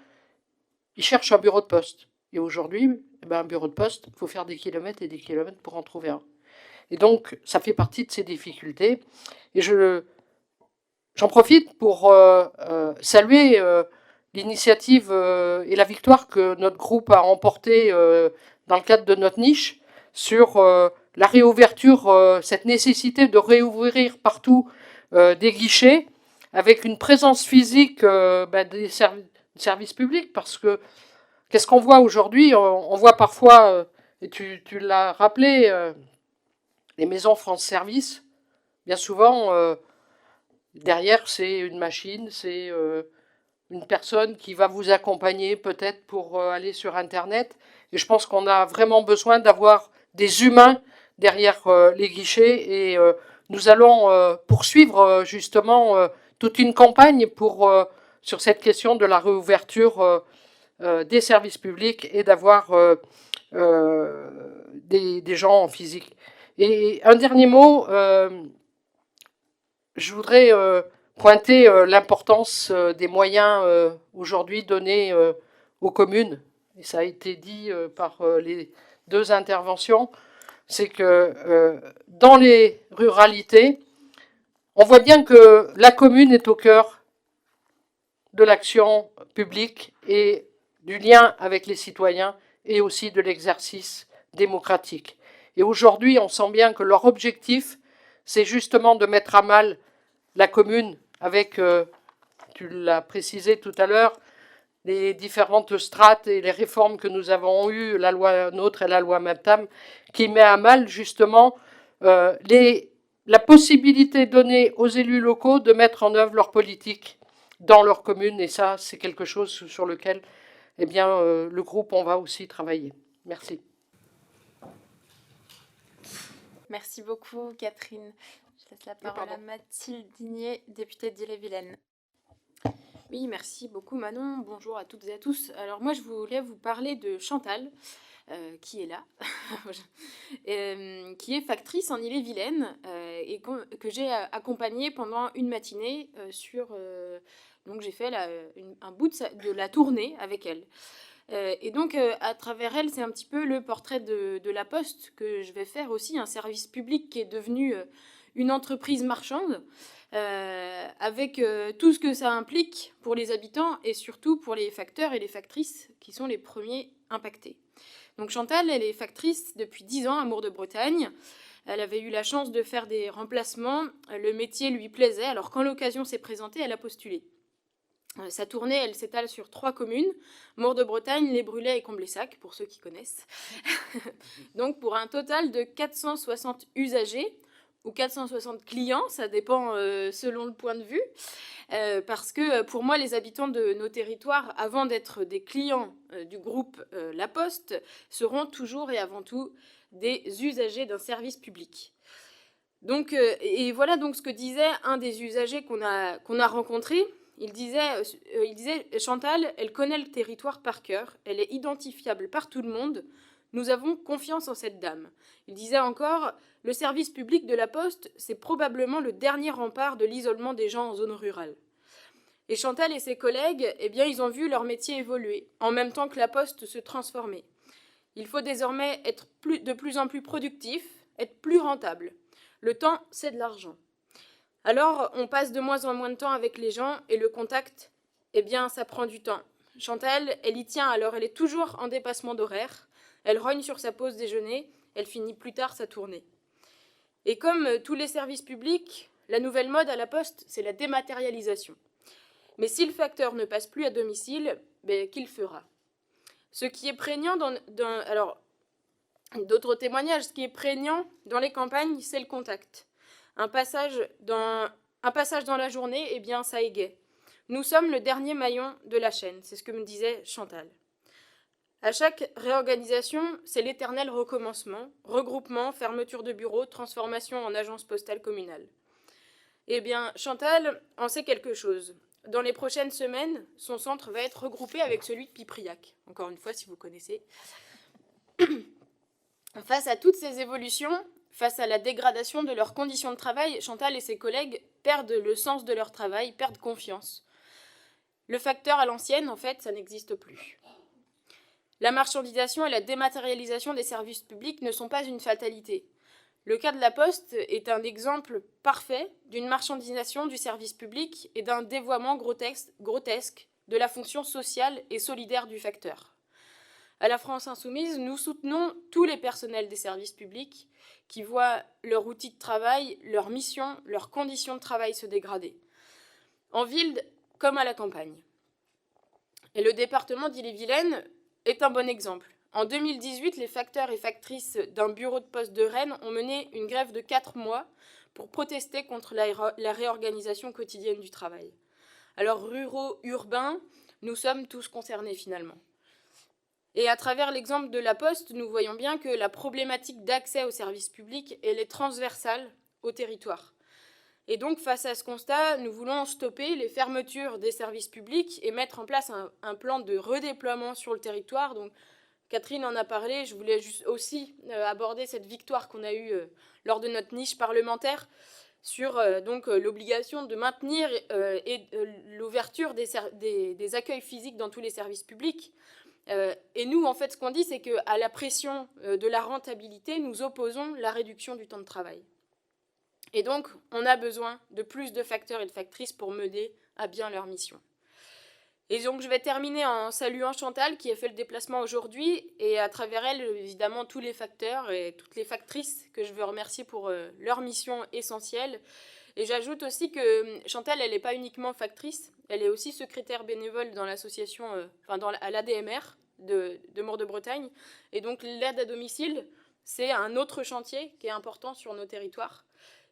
il cherche un bureau de poste. Et aujourd'hui, un bureau de poste, il faut faire des kilomètres et des kilomètres pour en trouver un. Et donc, ça fait partie de ces difficultés. Et j'en profite pour saluer l'initiative et la victoire que notre groupe a remportée dans le cadre de notre niche sur la réouverture, cette nécessité de réouvrir partout des guichets avec une présence physique des services publics. Parce que qu'est-ce qu'on voit aujourd'hui? On voit parfois, et tu l'as rappelé, les maisons France Service, bien souvent, derrière, c'est une machine, c'est une personne qui va vous accompagner peut-être pour aller sur Internet. Et je pense qu'on a vraiment besoin d'avoir des humains derrière les guichets. Et nous allons poursuivre justement toute une campagne sur cette question de la réouverture des services publics et d'avoir des gens en physique. Et un dernier mot, je voudrais pointer l'importance des moyens aujourd'hui donnés aux communes. Et ça a été dit par les 2 interventions. C'est que dans les ruralités, on voit bien que la commune est au cœur de l'action publique et du lien avec les citoyens et aussi de l'exercice démocratique. Et aujourd'hui, on sent bien que leur objectif, c'est justement de mettre à mal la commune avec, tu l'as précisé tout à l'heure, les différentes strates et les réformes que nous avons eues, la loi NOTRe et la loi MAPTAM, qui met à mal justement la possibilité donnée aux élus locaux de mettre en œuvre leur politique dans leur commune. Et ça, c'est quelque chose sur lequel le groupe, on va aussi travailler. Merci. Merci beaucoup, Catherine. Je laisse la parole à Mathilde Digné, députée d'Ille-et-Vilaine. Oui, merci beaucoup Manon. Bonjour à toutes et à tous. Alors moi, je voulais vous parler de Chantal, qui est là, qui est factrice en Ille-et-Vilaine et que j'ai accompagnée pendant une matinée donc j'ai fait un bout de la tournée avec elle. Et donc, à travers elle, c'est un petit peu le portrait de la Poste que je vais faire aussi, un service public qui est devenu une entreprise marchande, avec tout ce que ça implique pour les habitants et surtout pour les facteurs et les factrices qui sont les premiers impactés. Donc Chantal, elle est factrice depuis 10 ans à Mours de Bretagne. Elle avait eu la chance de faire des remplacements, le métier lui plaisait, alors quand l'occasion s'est présentée, elle a postulé. Sa tournée, elle s'étale sur 3 communes, Mours de Bretagne, Les Brulets et Comblessac, pour ceux qui connaissent. Donc pour un total de 460 usagers, ou 460 clients, ça dépend selon le point de vue, parce que pour moi, les habitants de nos territoires, avant d'être des clients du groupe La Poste, seront toujours et avant tout des usagers d'un service public. Donc, et voilà donc ce que disait un des usagers qu'on a rencontré. Il disait, Chantal, elle connaît le territoire par cœur, elle est identifiable par tout le monde, nous avons confiance en cette dame. Il disait encore, le service public de la Poste, c'est probablement le dernier rempart de l'isolement des gens en zone rurale. Et Chantal et ses collègues, eh bien, ils ont vu leur métier évoluer, en même temps que la Poste se transformer. Il faut désormais être de plus en plus productif, être plus rentable. Le temps, c'est de l'argent. Alors, on passe de moins en moins de temps avec les gens et le contact, eh bien, ça prend du temps. Chantal, elle y tient, alors elle est toujours en dépassement d'horaire. Elle rogne sur sa pause déjeuner, elle finit plus tard sa tournée. Et comme tous les services publics, la nouvelle mode à la Poste, c'est la dématérialisation. Mais si le facteur ne passe plus à domicile, qu'il fera? Ce qui est prégnant alors, d'autres témoignages, ce qui est prégnant dans les campagnes, c'est le contact. Un passage dans la journée, eh bien, ça égaye. Nous sommes le dernier maillon de la chaîne, c'est ce que me disait Chantal. À chaque réorganisation, c'est l'éternel recommencement, regroupement, fermeture de bureaux, transformation en agence postale communale. Eh bien, Chantal en sait quelque chose. Dans les prochaines semaines, son centre va être regroupé avec celui de Pipriac. Encore une fois, si vous connaissez. Face à toutes ces évolutions, face à la dégradation de leurs conditions de travail, Chantal et ses collègues perdent le sens de leur travail, perdent confiance. Le facteur à l'ancienne, en fait, ça n'existe plus. La marchandisation et la dématérialisation des services publics ne sont pas une fatalité. Le cas de la Poste est un exemple parfait d'une marchandisation du service public et d'un dévoiement grotesque de la fonction sociale et solidaire du facteur. À la France Insoumise, nous soutenons tous les personnels des services publics qui voient leur outil de travail, leur mission, leurs conditions de travail se dégrader, en ville comme à la campagne. Et le département d'Ille-et-Vilaine est un bon exemple. En 2018, les facteurs et factrices d'un bureau de poste de Rennes ont mené une grève de 4 mois pour protester contre la réorganisation quotidienne du travail. Alors, ruraux, urbains, nous sommes tous concernés finalement. Et à travers l'exemple de la Poste, nous voyons bien que la problématique d'accès aux services publics, elle est transversale au territoire. Et donc, face à ce constat, nous voulons stopper les fermetures des services publics et mettre en place un plan de redéploiement sur le territoire. Donc, Catherine en a parlé, je voulais juste aussi aborder cette victoire qu'on a eue lors de notre niche parlementaire sur l'obligation de maintenir l'ouverture des accueils physiques dans tous les services publics. Et nous, en fait, ce qu'on dit, c'est qu'à la pression de la rentabilité, nous opposons la réduction du temps de travail. Et donc, on a besoin de plus de facteurs et de factrices pour mener à bien leur mission. Et donc, je vais terminer en saluant Chantal, qui a fait le déplacement aujourd'hui, et à travers elle, évidemment, tous les facteurs et toutes les factrices que je veux remercier pour leur mission essentielle. Et j'ajoute aussi que Chantal, elle n'est pas uniquement factrice, elle est aussi secrétaire bénévole dans l'association, à l'ADMR de Mours de Bretagne. Et donc, l'aide à domicile, c'est un autre chantier qui est important sur nos territoires.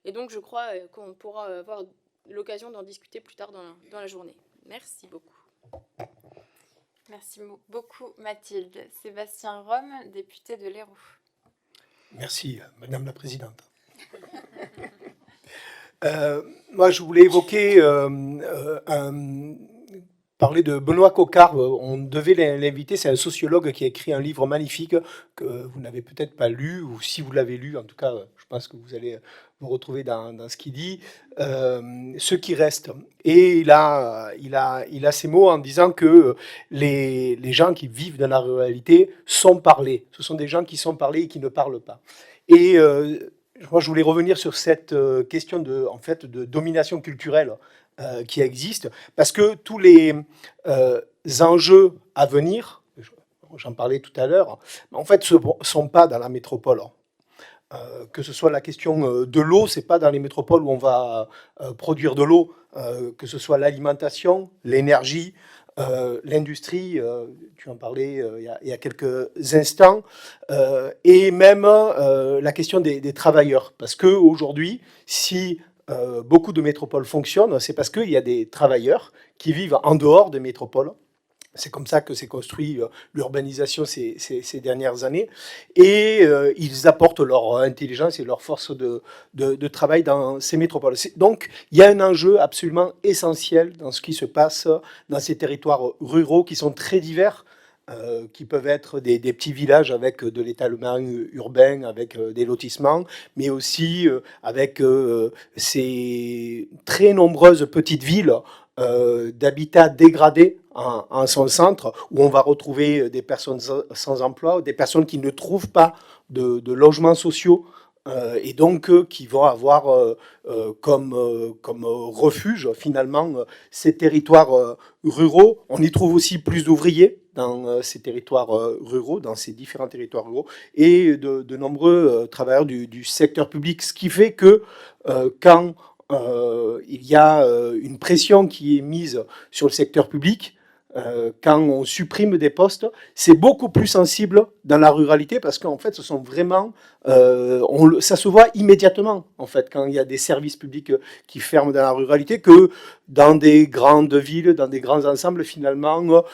Et donc, je crois qu'on pourra avoir l'occasion d'en discuter plus tard dans la journée. Merci beaucoup. Merci beaucoup Mathilde. Sébastien Rome, député de l'Hérault. Merci, Madame la Présidente. Moi, je voulais évoquer, parler de Benoît Coquart. On devait l'inviter, c'est un sociologue qui a écrit un livre magnifique que vous n'avez peut-être pas lu, ou si vous l'avez lu, en tout cas, je pense que vous allez vous retrouver dans ce qu'il dit, ce qui reste. Et il a ces mots en disant que les gens qui vivent dans la ruralité sont parlés. Ce sont des gens qui sont parlés et qui ne parlent pas. Et moi, je voulais revenir sur cette question de domination culturelle qui existe, parce que tous les enjeux à venir, j'en parlais tout à l'heure, en fait, ne sont pas dans la métropole. Que ce soit la question de l'eau, c'est pas dans les métropoles où on va produire de l'eau, que ce soit l'alimentation, l'énergie, l'industrie, tu en parlais il y a quelques instants, et même la question des travailleurs. Parce qu'aujourd'hui, si beaucoup de métropoles fonctionnent, c'est parce qu'il y a des travailleurs qui vivent en dehors des métropoles. C'est comme ça que s'est construit l'urbanisation ces dernières années. Et ils apportent leur intelligence et leur force de travail dans ces métropoles. Donc, il y a un enjeu absolument essentiel dans ce qui se passe dans ces territoires ruraux qui sont très divers, qui peuvent être des petits villages avec de l'étalement urbain, avec des lotissements, mais aussi avec ces très nombreuses petites villes d'habitat dégradé en son centre, où on va retrouver des personnes sans emploi, des personnes qui ne trouvent pas de logements sociaux, et donc qui vont avoir comme refuge finalement ces territoires ruraux. On y trouve aussi plus d'ouvriers dans ces territoires ruraux, dans ces différents territoires ruraux, et de nombreux travailleurs du secteur public, ce qui fait que quand il y a une pression qui est mise sur le secteur public, quand on supprime des postes, c'est beaucoup plus sensible dans la ruralité, parce qu'en fait, ce sont vraiment, ça se voit immédiatement, en fait, quand il y a des services publics qui ferment dans la ruralité, que dans des grandes villes, dans des grands ensembles, finalement,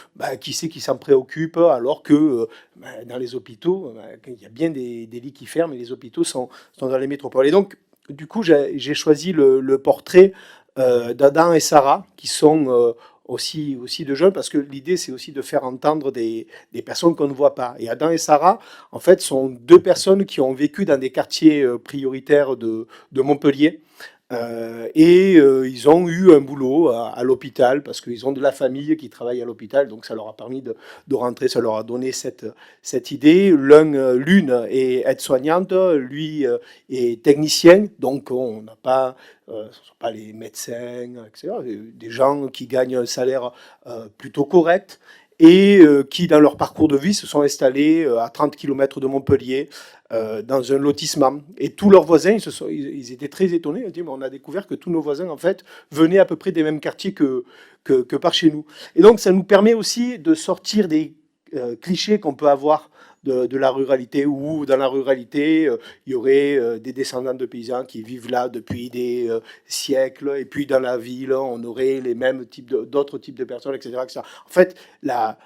qui c'est qui s'en préoccupe, alors que dans les hôpitaux, il y a bien des lits qui ferment, et les hôpitaux sont dans les métropoles. Et donc, du coup, j'ai choisi le portrait d'Adam et Sarah, qui sont aussi de jeunes, parce que l'idée, c'est aussi de faire entendre des personnes qu'on ne voit pas. Et Adam et Sarah, en fait, sont deux personnes qui ont vécu dans des quartiers prioritaires de Montpellier. Et ils ont eu un boulot à l'hôpital, parce qu'ils ont de la famille qui travaille à l'hôpital, donc ça leur a permis de rentrer, ça leur a donné cette idée. L'une est aide-soignante, lui est technicien, donc on n'a pas, ce ne sont pas les médecins, etc., des gens qui gagnent un salaire plutôt correct, et qui, dans leur parcours de vie, se sont installés à 30 km de Montpellier, dans un lotissement. Et tous leurs voisins, ils étaient très étonnés. Ils ont dit, mais on a découvert que tous nos voisins, en fait, venaient à peu près des mêmes quartiers que par chez nous. Et donc, ça nous permet aussi de sortir des clichés qu'on peut avoir de la ruralité, où dans la ruralité, il y aurait des descendants de paysans qui vivent là depuis des siècles, et puis dans la ville, on aurait les mêmes d'autres types de personnes, etc., etc. En fait, la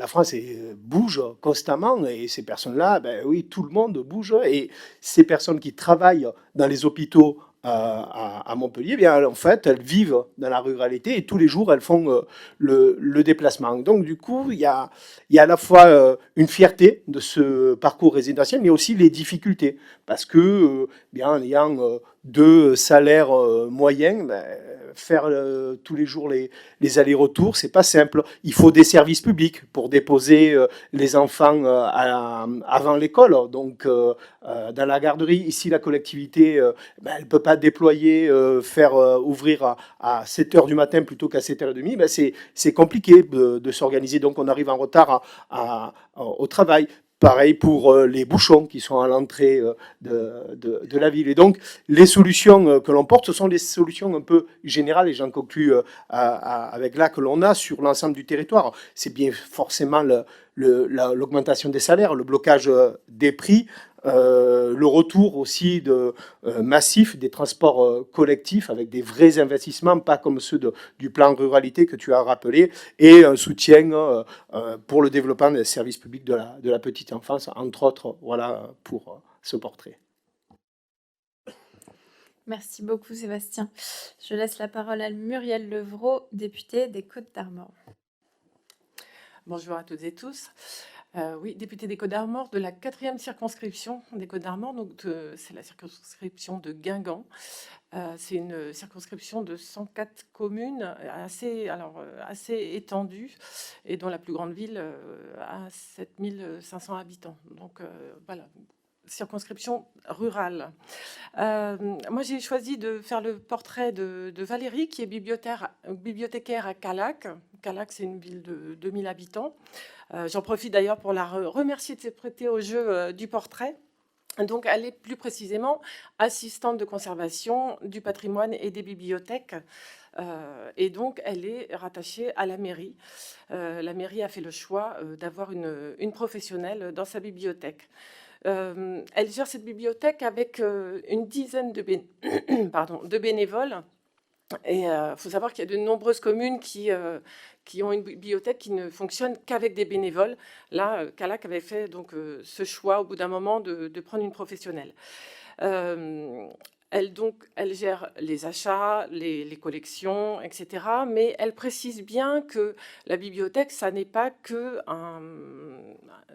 France bouge constamment, et ces personnes-là, ben oui, tout le monde bouge, et ces personnes qui travaillent dans les hôpitaux à Montpellier, eh bien, en fait, elles vivent dans la ruralité, et tous les jours, elles font le déplacement. Donc, du coup, il y a à la fois une fierté de ce parcours résidentiel, mais aussi les difficultés, parce que, bien, en ayant deux salaires moyens, faire tous les jours les allers-retours, c'est pas simple. Il faut des services publics pour déposer les enfants avant l'école. Donc, dans la garderie, ici, la collectivité, elle peut pas déployer, faire ouvrir à 7h du matin plutôt qu'à 7h30. C'est compliqué de s'organiser. Donc, on arrive en retard au travail. Pareil pour les bouchons qui sont à l'entrée de la ville. Et donc, les solutions que l'on porte, ce sont des solutions un peu générales, et j'en conclus avec là que l'on a sur l'ensemble du territoire. C'est bien forcément l'augmentation des salaires, le blocage des prix, le retour aussi massif des transports collectifs avec des vrais investissements, pas comme ceux du plan ruralité que tu as rappelé, et un soutien pour le développement des services publics de la petite enfance, entre autres, voilà, pour ce portrait. Merci beaucoup, Sébastien. Je laisse la parole à Muriel Levrault, députée des Côtes-d'Armor. Bonjour à toutes et tous. Oui, députée des Côtes-d'Armor de la 4e circonscription des Côtes-d'Armor, donc c'est la circonscription de Guingamp. C'est une circonscription de 104 communes, assez étendue, et dont la plus grande ville a 7500 habitants. Donc voilà, circonscription rurale. Moi, j'ai choisi de faire le portrait de Valérie, qui est bibliothécaire à Callac. Callac, c'est une ville de 2000 habitants. J'en profite d'ailleurs pour la remercier de s'être prêtée au jeu du portrait. Donc, elle est plus précisément assistante de conservation du patrimoine et des bibliothèques. Et donc, elle est rattachée à la mairie. La mairie a fait le choix d'avoir une professionnelle dans sa bibliothèque. Elle gère cette bibliothèque avec une dizaine de bénévoles. Et il faut savoir qu'il y a de nombreuses communes qui ont une bibliothèque qui ne fonctionne qu'avec des bénévoles. Là, Callac avait fait donc, ce choix au bout d'un moment de prendre une professionnelle. Elle gère les achats, les collections, etc. Mais elle précise bien que la bibliothèque, ça n'est pas que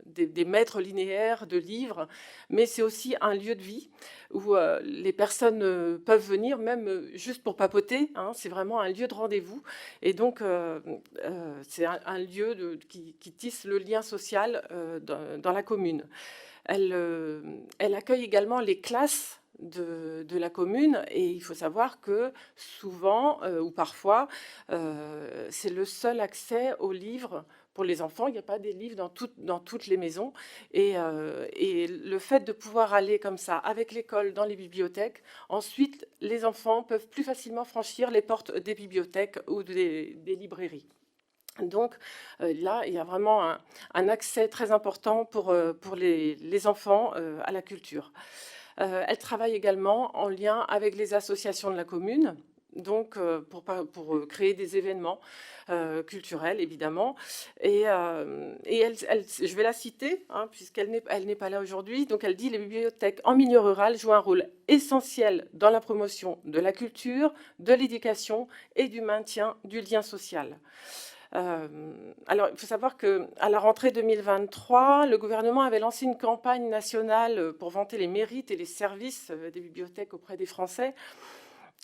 des mètres linéaires de livres, mais c'est aussi un lieu de vie où les personnes peuvent venir, même juste pour papoter. Hein, c'est vraiment un lieu de rendez-vous. Et donc, c'est un lieu qui tisse le lien social dans la commune. Elle accueille également les classes de la commune, et il faut savoir que souvent ou parfois c'est le seul accès aux livres pour les enfants. Il n'y a pas des livres dans toutes les maisons, et le fait de pouvoir aller comme ça avec l'école dans les bibliothèques, ensuite les enfants peuvent plus facilement franchir les portes des bibliothèques ou des librairies. Donc là, il y a vraiment un accès très important pour les enfants à la culture. Elle travaille également en lien avec les associations de la commune, donc pour créer des événements culturels, évidemment. Et je vais la citer, hein, puisqu'elle n'est pas là aujourd'hui. Donc elle dit: les bibliothèques en milieu rural jouent un rôle essentiel dans la promotion de la culture, de l'éducation et du maintien du lien social. Alors, il faut savoir qu'à la rentrée 2023, le gouvernement avait lancé une campagne nationale pour vanter les mérites et les services des bibliothèques auprès des Français.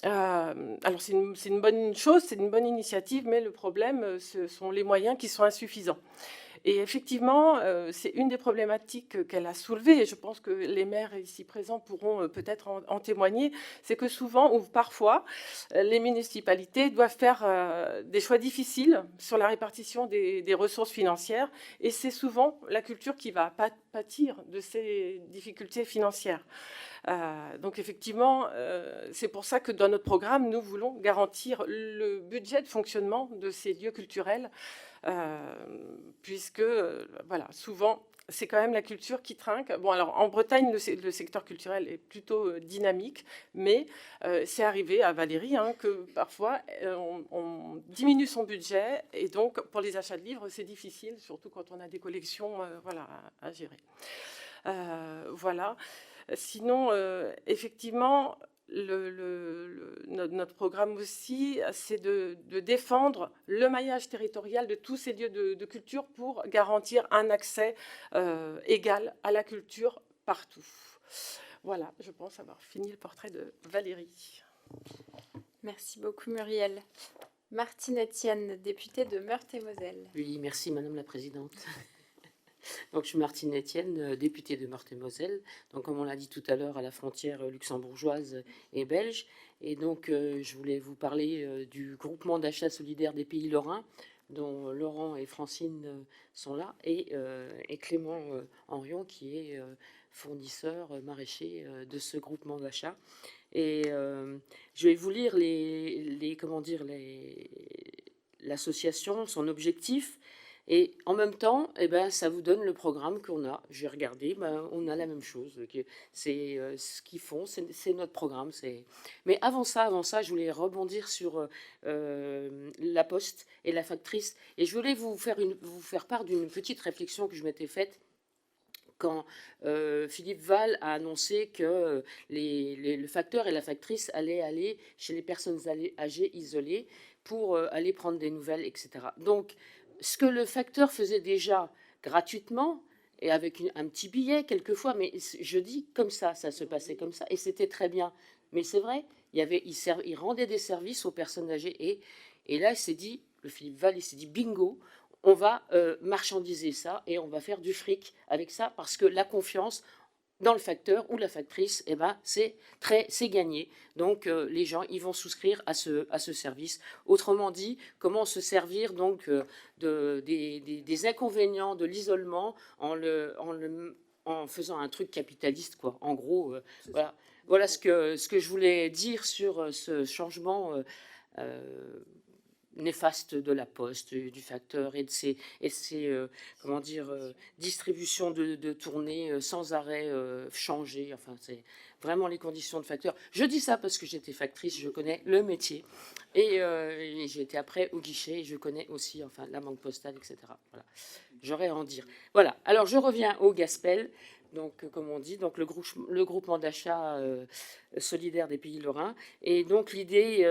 Alors, c'est une bonne chose, c'est une bonne initiative, mais le problème, ce sont les moyens qui sont insuffisants. Et effectivement, c'est une des problématiques qu'elle a soulevées, et je pense que les maires ici présents pourront peut-être en témoigner, c'est que souvent ou parfois, les municipalités doivent faire des choix difficiles sur la répartition des ressources financières, et c'est souvent la culture qui va pâtir de ces difficultés financières. Donc effectivement, c'est pour ça que dans notre programme, nous voulons garantir le budget de fonctionnement de ces lieux culturels, puisque voilà, souvent c'est quand même la culture qui trinque. Bon, alors en Bretagne, le secteur culturel est plutôt dynamique, mais c'est arrivé à Valérie hein, que parfois on diminue son budget, et donc pour les achats de livres, c'est difficile, surtout quand on a des collections voilà, à gérer. Voilà. Sinon, effectivement, notre programme aussi, c'est de défendre le maillage territorial de tous ces lieux de culture pour garantir un accès égal à la culture partout. Voilà, je pense avoir fini le portrait de Valérie. Merci beaucoup, Muriel. Martine Etienne, députée de Meurthe-et-Moselle. Oui, merci Madame la Présidente. Donc, je suis Martine Etienne, députée de Meurthe-et-Moselle, donc comme on l'a dit tout à l'heure, à la frontière luxembourgeoise et belge. Et donc, je voulais vous parler du groupement d'achat solidaire des Pays Lorrains, dont Laurent et Francine sont là, et Clément Henrion, qui est fournisseur maraîcher de ce groupement d'achat. Et je vais vous lire l'association, son objectif. Et en même temps, eh ben, ça vous donne le programme qu'on a. J'ai regardé, ben, on a la même chose. C'est ce qu'ils font, c'est notre programme. Mais avant ça, je voulais rebondir sur la Poste et la factrice. Et je voulais vous faire part d'une petite réflexion que je m'étais faite quand Philippe Val a annoncé que le facteur et la factrice allaient aller chez les personnes âgées isolées pour aller prendre des nouvelles, etc. Donc, ce que le facteur faisait déjà gratuitement, et avec un petit billet quelquefois, mais je dis comme ça se passait comme ça, et c'était très bien. Mais c'est vrai, il rendait des services aux personnes âgées, et là, le Philippe Val, il s'est dit, bingo, on va marchandiser ça, et on va faire du fric avec ça, parce que la confiance dans le facteur ou la factrice, eh ben, c'est gagné. Donc les gens, ils vont souscrire à ce service. Autrement dit, comment se servir donc des inconvénients de l'isolement en faisant un truc capitaliste, quoi. En gros, voilà ce que je voulais dire sur ce changement néfaste de la Poste, du facteur et de ces comment dire, distributions de tournées sans arrêt changées. Enfin, c'est vraiment les conditions de facteur. Je dis ça parce que j'étais factrice, je connais le métier. Et j'ai été après au guichet, et je connais aussi enfin, la banque postale, etc. Voilà. J'aurais à en dire. Voilà. Alors, je reviens au Gaspel. Donc, comme on dit, donc le groupement d'achat solidaire des Pays Lorrains. Et donc, l'idée,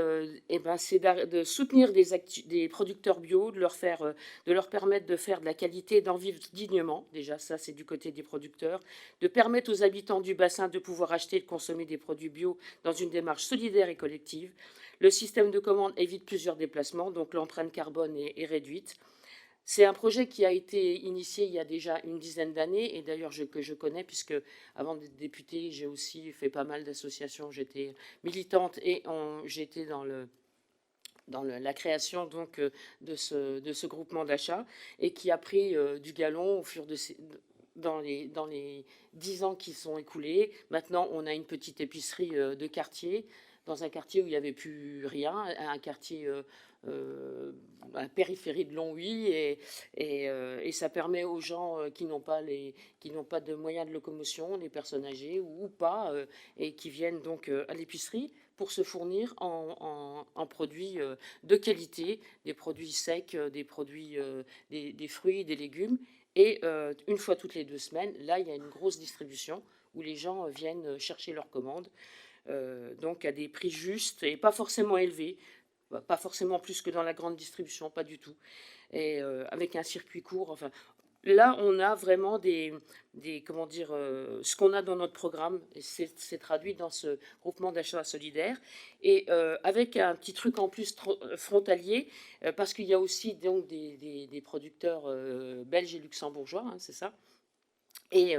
c'est de soutenir des producteurs bio, de leur permettre de faire de la qualité et d'en vivre dignement. Déjà, ça, c'est du côté des producteurs. De permettre aux habitants du bassin de pouvoir acheter et de consommer des produits bio dans une démarche solidaire et collective. Le système de commande évite plusieurs déplacements, donc l'empreinte carbone est réduite. C'est un projet qui a été initié il y a déjà une dizaine d'années, et d'ailleurs que je connais, puisque avant d'être députée, j'ai aussi fait pas mal d'associations, j'étais militante, et j'étais dans la création donc, de ce groupement d'achat, et qui a pris du galon dans les 10 ans qui sont écoulés. Maintenant, on a une petite épicerie de quartier, dans un quartier où il n'y avait plus rien, un quartier... à périphérie de Longwy, et ça permet aux gens qui n'ont pas de moyens de locomotion, les personnes âgées ou pas, et qui viennent donc à l'épicerie pour se fournir en produits de qualité, des produits secs, des produits, des fruits, des légumes. Et une fois toutes les 2 semaines, là, il y a une grosse distribution où les gens viennent chercher leurs commandes, donc à des prix justes et pas forcément élevés. Pas forcément plus que dans la grande distribution, pas du tout. Et avec un circuit court, enfin, là, on a vraiment comment dire, ce qu'on a dans notre programme, et c'est traduit dans ce groupement d'achat solidaire, et avec un petit truc en plus frontalier, parce qu'il y a aussi donc des producteurs belges et luxembourgeois, hein, c'est ça. Et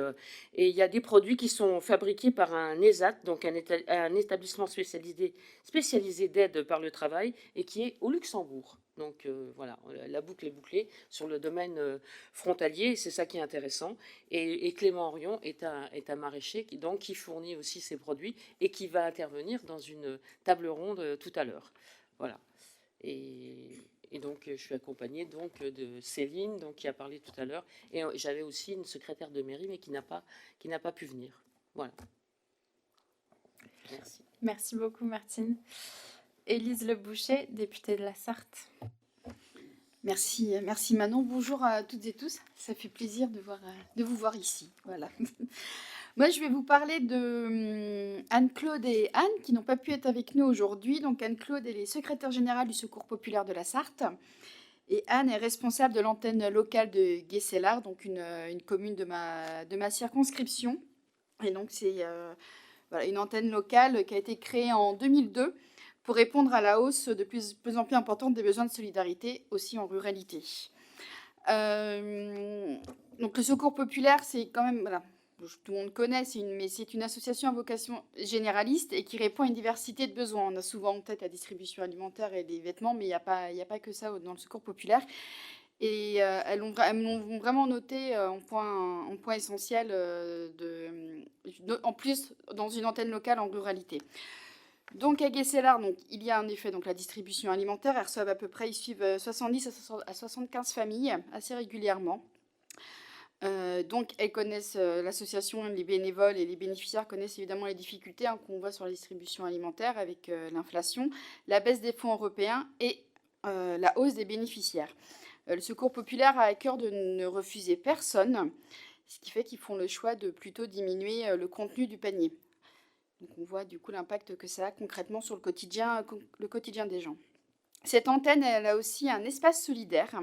il y a des produits qui sont fabriqués par un ESAT, donc un établissement spécialisé d'aide par le travail, et qui est au Luxembourg. Donc voilà, la boucle est bouclée sur le domaine frontalier, et c'est ça qui est intéressant. Et Clément Orion est un maraîcher qui fournit aussi ses produits et qui va intervenir dans une table ronde tout à l'heure. Voilà. Et donc, je suis accompagnée donc, de Céline, donc, qui a parlé tout à l'heure. Et j'avais aussi une secrétaire de mairie, mais qui n'a pas pu venir. Voilà. Merci. Merci beaucoup, Martine. Élise Le Boucher, députée de la Sarthe. Merci Manon. Bonjour à toutes et tous. Ça fait plaisir de vous voir ici. Voilà. Moi, je vais vous parler de Anne-Claude et Anne, qui n'ont pas pu être avec nous aujourd'hui. Donc, Anne-Claude, elle est secrétaire générale du Secours populaire de la Sarthe. Et Anne est responsable de l'antenne locale de Guesselard, donc une commune de ma circonscription. Et donc, c'est une antenne locale qui a été créée en 2002 pour répondre à la hausse de plus en plus importante des besoins de solidarité, aussi en ruralité. Donc, le Secours populaire, c'est quand même... Voilà, tout le monde connaît, mais c'est une association à vocation généraliste et qui répond à une diversité de besoins. On a souvent en tête la distribution alimentaire et des vêtements, mais il n'y a pas que ça dans le Secours populaire. Et elles ont vraiment noté en point essentiel, en plus dans une antenne locale en ruralité. Donc à Guesselard, donc, il y a en effet donc, la distribution alimentaire. Elles reçoivent à peu près, ils suivent 70 à 75 familles assez régulièrement. Donc elles connaissent l'association, les bénévoles et les bénéficiaires connaissent évidemment les difficultés qu'on voit sur la distribution alimentaire avec l'inflation, la baisse des fonds européens et la hausse des bénéficiaires. Le Secours populaire a à cœur de ne refuser personne, ce qui fait qu'ils font le choix de plutôt diminuer le contenu du panier. Donc on voit du coup l'impact que ça a concrètement sur le quotidien des gens. Cette antenne, elle a aussi un espace solidaire.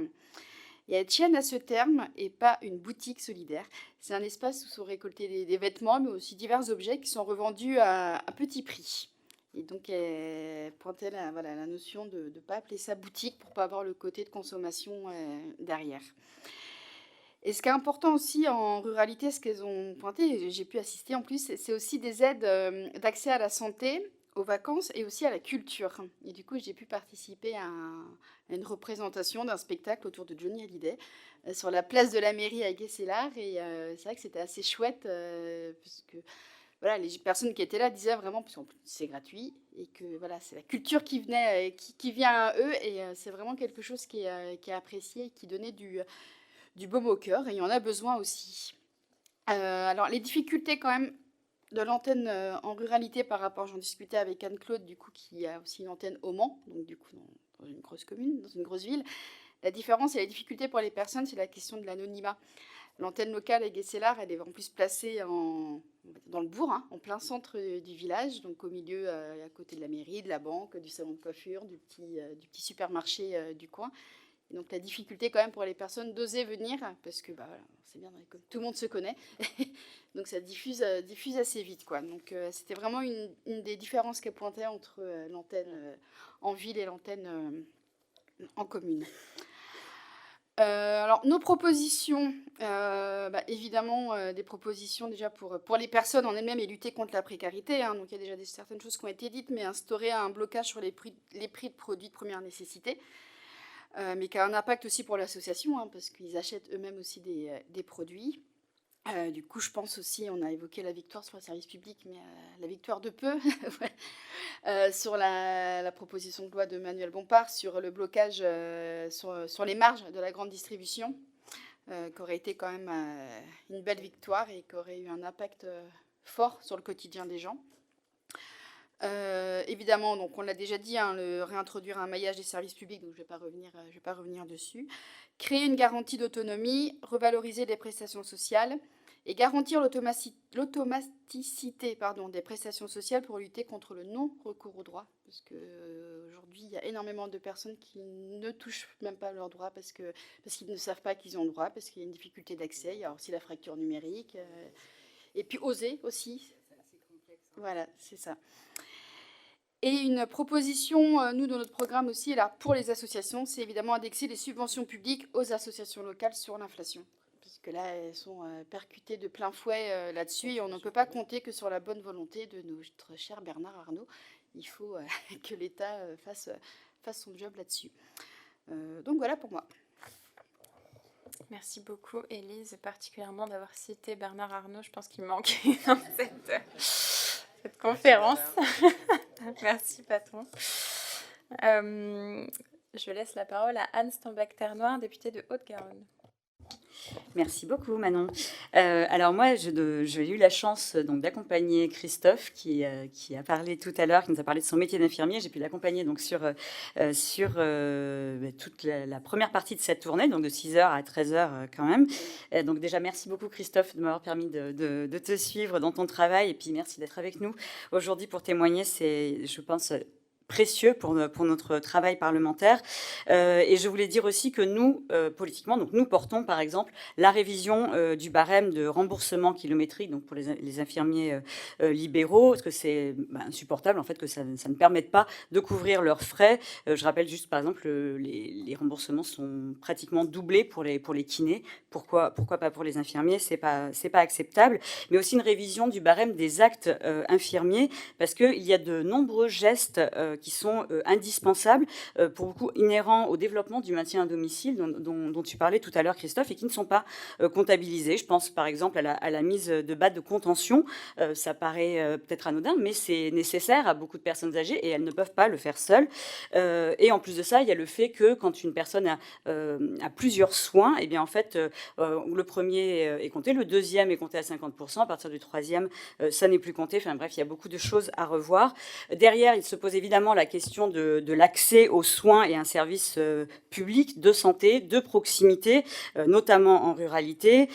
Et elle tienne à ce terme et pas une boutique solidaire. C'est un espace où sont récoltés des vêtements, mais aussi divers objets qui sont revendus à petit prix. Et donc, elle pointait la notion de ne pas appeler ça boutique pour ne pas avoir le côté de consommation derrière. Et ce qui est important aussi en ruralité, ce qu'elles ont pointé, et j'ai pu assister en plus, c'est aussi des aides d'accès à la santé, aux vacances et aussi à la culture. Et du coup, j'ai pu participer à une représentation d'un spectacle autour de Johnny Hallyday sur la place de la mairie à Guesselard. Et c'est vrai que c'était assez chouette, parce que voilà, les personnes qui étaient là disaient vraiment, parce que c'est gratuit, et que voilà, c'est la culture qui venait, qui vient à eux, et c'est vraiment quelque chose qui est apprécié et qui donnait du baume au cœur, et il y en a besoin aussi. Alors, les difficultés quand même de l'antenne en ruralité par rapport, j'en discutais avec Anne-Claude, du coup, qui a aussi une antenne au Mans, donc du coup dans une grosse commune, dans une grosse ville. La différence et la difficulté pour les personnes, c'est la question de l'anonymat. L'antenne locale à Guesselard, elle est en plus placée dans le bourg, en plein centre du village, donc au milieu, à côté de la mairie, de la banque, du salon de coiffure, du petit supermarché du coin. Et donc la difficulté quand même pour les personnes d'oser venir, parce que voilà, c'est bien, tout le monde se connaît, donc ça diffuse assez vite, quoi. Donc c'était vraiment une des différences qu'elle pointait entre l'antenne en ville et l'antenne en commune. Alors nos propositions, évidemment des propositions déjà pour les personnes en elles-mêmes et lutter contre la précarité, donc il y a déjà certaines choses qui ont été dites, mais instaurer un blocage sur les prix de produits de première nécessité. Mais qui a un impact aussi pour l'association, parce qu'ils achètent eux-mêmes aussi des produits. Du coup, je pense aussi, on a évoqué la victoire sur le service public, mais la victoire de peu, sur la proposition de loi de Manuel Bompard, sur le blocage sur les marges de la grande distribution, qui aurait été quand même une belle victoire et qui aurait eu un impact fort sur le quotidien des gens. Évidemment, donc on l'a déjà dit, réintroduire un maillage des services publics, donc je ne vais pas revenir dessus. Créer une garantie d'autonomie, revaloriser les prestations sociales et garantir l'automaticité des prestations sociales pour lutter contre le non-recours aux droits. Parce qu'aujourd'hui, il y a énormément de personnes qui ne touchent même pas leurs droits parce qu'ils ne savent pas qu'ils ont le droit, parce qu'il y a une difficulté d'accès, il y a aussi la fracture numérique. Et puis oser aussi. Voilà, c'est ça. Et une proposition, nous, dans notre programme aussi, là, pour les associations, c'est évidemment indexer les subventions publiques aux associations locales sur l'inflation. Parce que là, elles sont percutées de plein fouet là-dessus et on ne peut pas compter que sur la bonne volonté de notre cher Bernard Arnault. Il faut que l'État fasse son job là-dessus. Donc voilà pour moi. Merci beaucoup, Élise, particulièrement d'avoir cité Bernard Arnault. Je pense qu'il manquait dans cette conférence. Merci, patron. Je laisse la parole à Anne Stambach-Ternoir, députée de Haute-Garonne. Merci beaucoup, Manon. Alors moi, j'ai eu la chance donc d'accompagner Christophe qui a parlé tout à l'heure, qui nous a parlé de son métier d'infirmier. J'ai pu l'accompagner donc sur toute la première partie de cette tournée, donc de 6h à 13h quand même. Donc déjà, merci beaucoup Christophe de m'avoir permis de te suivre dans ton travail et puis merci d'être avec nous aujourd'hui pour témoigner. C'est, je pense, précieux pour notre travail parlementaire. Et je voulais dire aussi que nous, politiquement, donc nous portons par exemple la révision du barème de remboursement kilométrique donc pour les infirmiers libéraux, parce que c'est insupportable en fait que ça ne permette pas de couvrir leurs frais. Je rappelle juste par exemple les remboursements sont pratiquement doublés pour les kinés. Pourquoi pas pour les infirmiers? C'est pas acceptable. Mais aussi une révision du barème des actes infirmiers, parce qu'il y a de nombreux gestes qui sont indispensables, pour beaucoup inhérents au développement du maintien à domicile dont tu parlais tout à l'heure, Christophe, et qui ne sont pas comptabilisés. Je pense par exemple à la mise de bas de contention. Ça paraît peut-être anodin, mais c'est nécessaire à beaucoup de personnes âgées et elles ne peuvent pas le faire seules. Et en plus de ça, il y a le fait que quand une personne a plusieurs soins, et bien en fait, le premier est compté, le deuxième est compté à 50%, à partir du troisième, ça n'est plus compté. Enfin bref, il y a beaucoup de choses à revoir. Derrière, il se pose évidemment la question de l'accès aux soins et un service public de santé, de proximité, notamment en ruralité.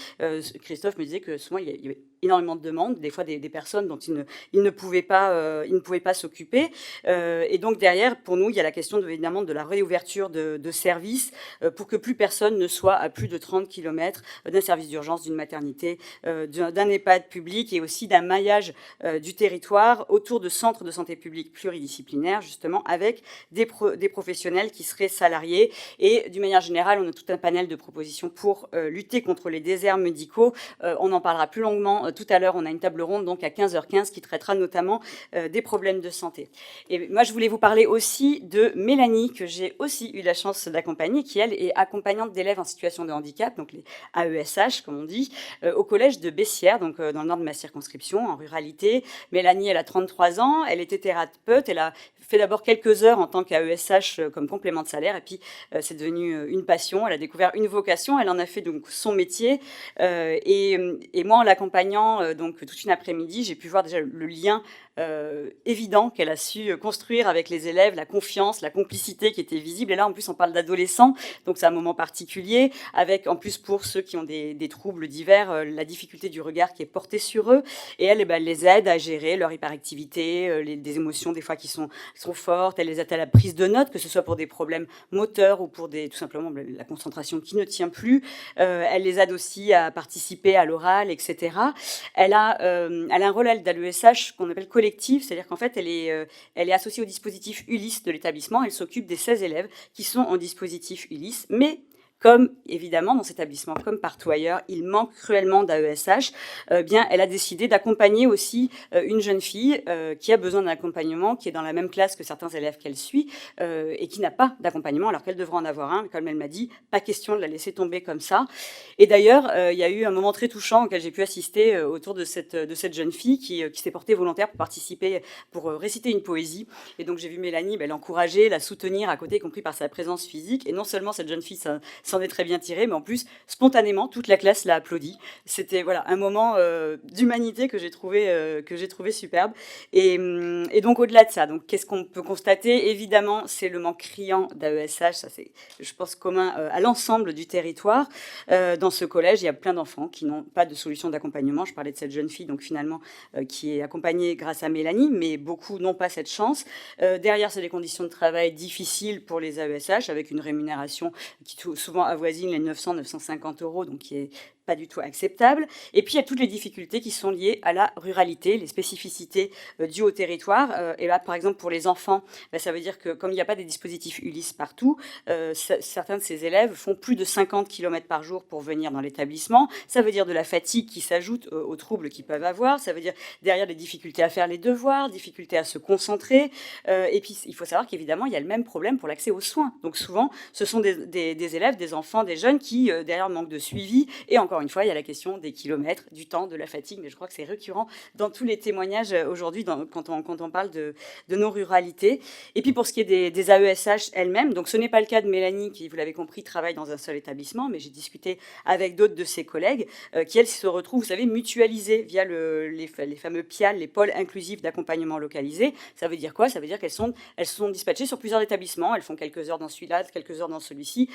Christophe me disait que souvent, il y avait énormément de demandes, des fois des personnes dont ils ne pouvaient pas s'occuper. Et donc derrière, pour nous, il y a la question évidemment de la réouverture de services pour que plus personne ne soit à plus de 30 km d'un service d'urgence, d'une maternité, d'un EHPAD public et aussi d'un maillage du territoire autour de centres de santé publique pluridisciplinaires, justement, avec des professionnels qui seraient salariés. Et d'une manière générale, on a tout un panel de propositions pour lutter contre les déserts médicaux. On en parlera plus longuement tout à l'heure. On a une table ronde donc à 15h15 qui traitera notamment des problèmes de santé. Et moi, je voulais vous parler aussi de Mélanie, que j'ai aussi eu la chance d'accompagner, qui, elle, est accompagnante d'élèves en situation de handicap, donc les AESH, comme on dit, au collège de Bessières, donc dans le nord de ma circonscription, en ruralité. Mélanie, elle a 33 ans, elle était thérapeute, elle a fait d'abord quelques heures en tant qu'AESH comme complément de salaire, et puis c'est devenu une passion, elle a découvert une vocation, elle en a fait donc son métier, et moi, en l'accompagnant donc toute une après-midi, j'ai pu voir déjà le lien évident qu'elle a su construire avec les élèves, la confiance, la complicité qui était visible. Et là, en plus, on parle d'adolescents, donc c'est un moment particulier, avec en plus pour ceux qui ont des troubles divers, la difficulté du regard qui est porté sur eux. Et elle, elle les aide à gérer leur hyperactivité, des émotions des fois qui sont fortes. Elle les aide à la prise de notes, que ce soit pour des problèmes moteurs ou pour tout simplement la concentration qui ne tient plus. Elle les aide aussi à participer à l'oral, etc. Elle a un rôle d'AESH qu'on appelle collectif, c'est-à-dire qu'en fait, elle est associée au dispositif Ulysse de l'établissement. Elle s'occupe des 16 élèves qui sont en dispositif Ulysse, mais comme évidemment dans cet établissement, comme partout ailleurs, il manque cruellement d'AESH, bien elle a décidé d'accompagner aussi une jeune fille qui a besoin d'un accompagnement, qui est dans la même classe que certains élèves qu'elle suit et qui n'a pas d'accompagnement alors qu'elle devrait en avoir un. Comme elle m'a dit, pas question de la laisser tomber comme ça. Et d'ailleurs, il y a eu un moment très touchant auquel j'ai pu assister autour de cette jeune fille qui s'est portée volontaire pour participer, pour réciter une poésie. Et donc j'ai vu Mélanie l'encourager, la soutenir à côté, y compris par sa présence physique. Et non seulement cette jeune fille s'en est très bien tirée, mais en plus, spontanément, toute la classe l'a applaudi. C'était un moment d'humanité que j'ai trouvé superbe. Et donc, au-delà de ça, donc, qu'est-ce qu'on peut constater? Évidemment, c'est le manque criant d'AESH. Ça, c'est, je pense, commun à l'ensemble du territoire. Dans ce collège, il y a plein d'enfants qui n'ont pas de solution d'accompagnement. Je parlais de cette jeune fille, donc finalement, qui est accompagnée grâce à Mélanie, mais beaucoup n'ont pas cette chance. Derrière, c'est des conditions de travail difficiles pour les AESH, avec une rémunération qui souvent avoisine les 900-950 €, donc qui est pas du tout acceptable. Et puis, il y a toutes les difficultés qui sont liées à la ruralité, les spécificités dues au territoire. Et là, par exemple, pour les enfants, ça veut dire que comme il n'y a pas des dispositifs Ulysse partout, certains de ces élèves font plus de 50 km par jour pour venir dans l'établissement. Ça veut dire de la fatigue qui s'ajoute aux troubles qu'ils peuvent avoir. Ça veut dire derrière des difficultés à faire les devoirs, difficultés à se concentrer. Et puis, il faut savoir qu'évidemment, il y a le même problème pour l'accès aux soins. Donc souvent, ce sont des élèves, des enfants, des jeunes qui, derrière, manquent de suivi. Et encore une fois, il y a la question des kilomètres, du temps, de la fatigue, mais je crois que c'est récurrent dans tous les témoignages aujourd'hui quand on parle de nos ruralités. Et puis pour ce qui est des AESH elles-mêmes, donc ce n'est pas le cas de Mélanie qui, vous l'avez compris, travaille dans un seul établissement, mais j'ai discuté avec d'autres de ses collègues qui, elles, se retrouvent, vous savez, mutualisées via les fameux PIAL, les pôles inclusifs d'accompagnement localisé. Ça veut dire quoi? Ça veut dire qu'elles sont dispatchées sur plusieurs établissements, elles font quelques heures dans celui-là, quelques heures dans celui-ci,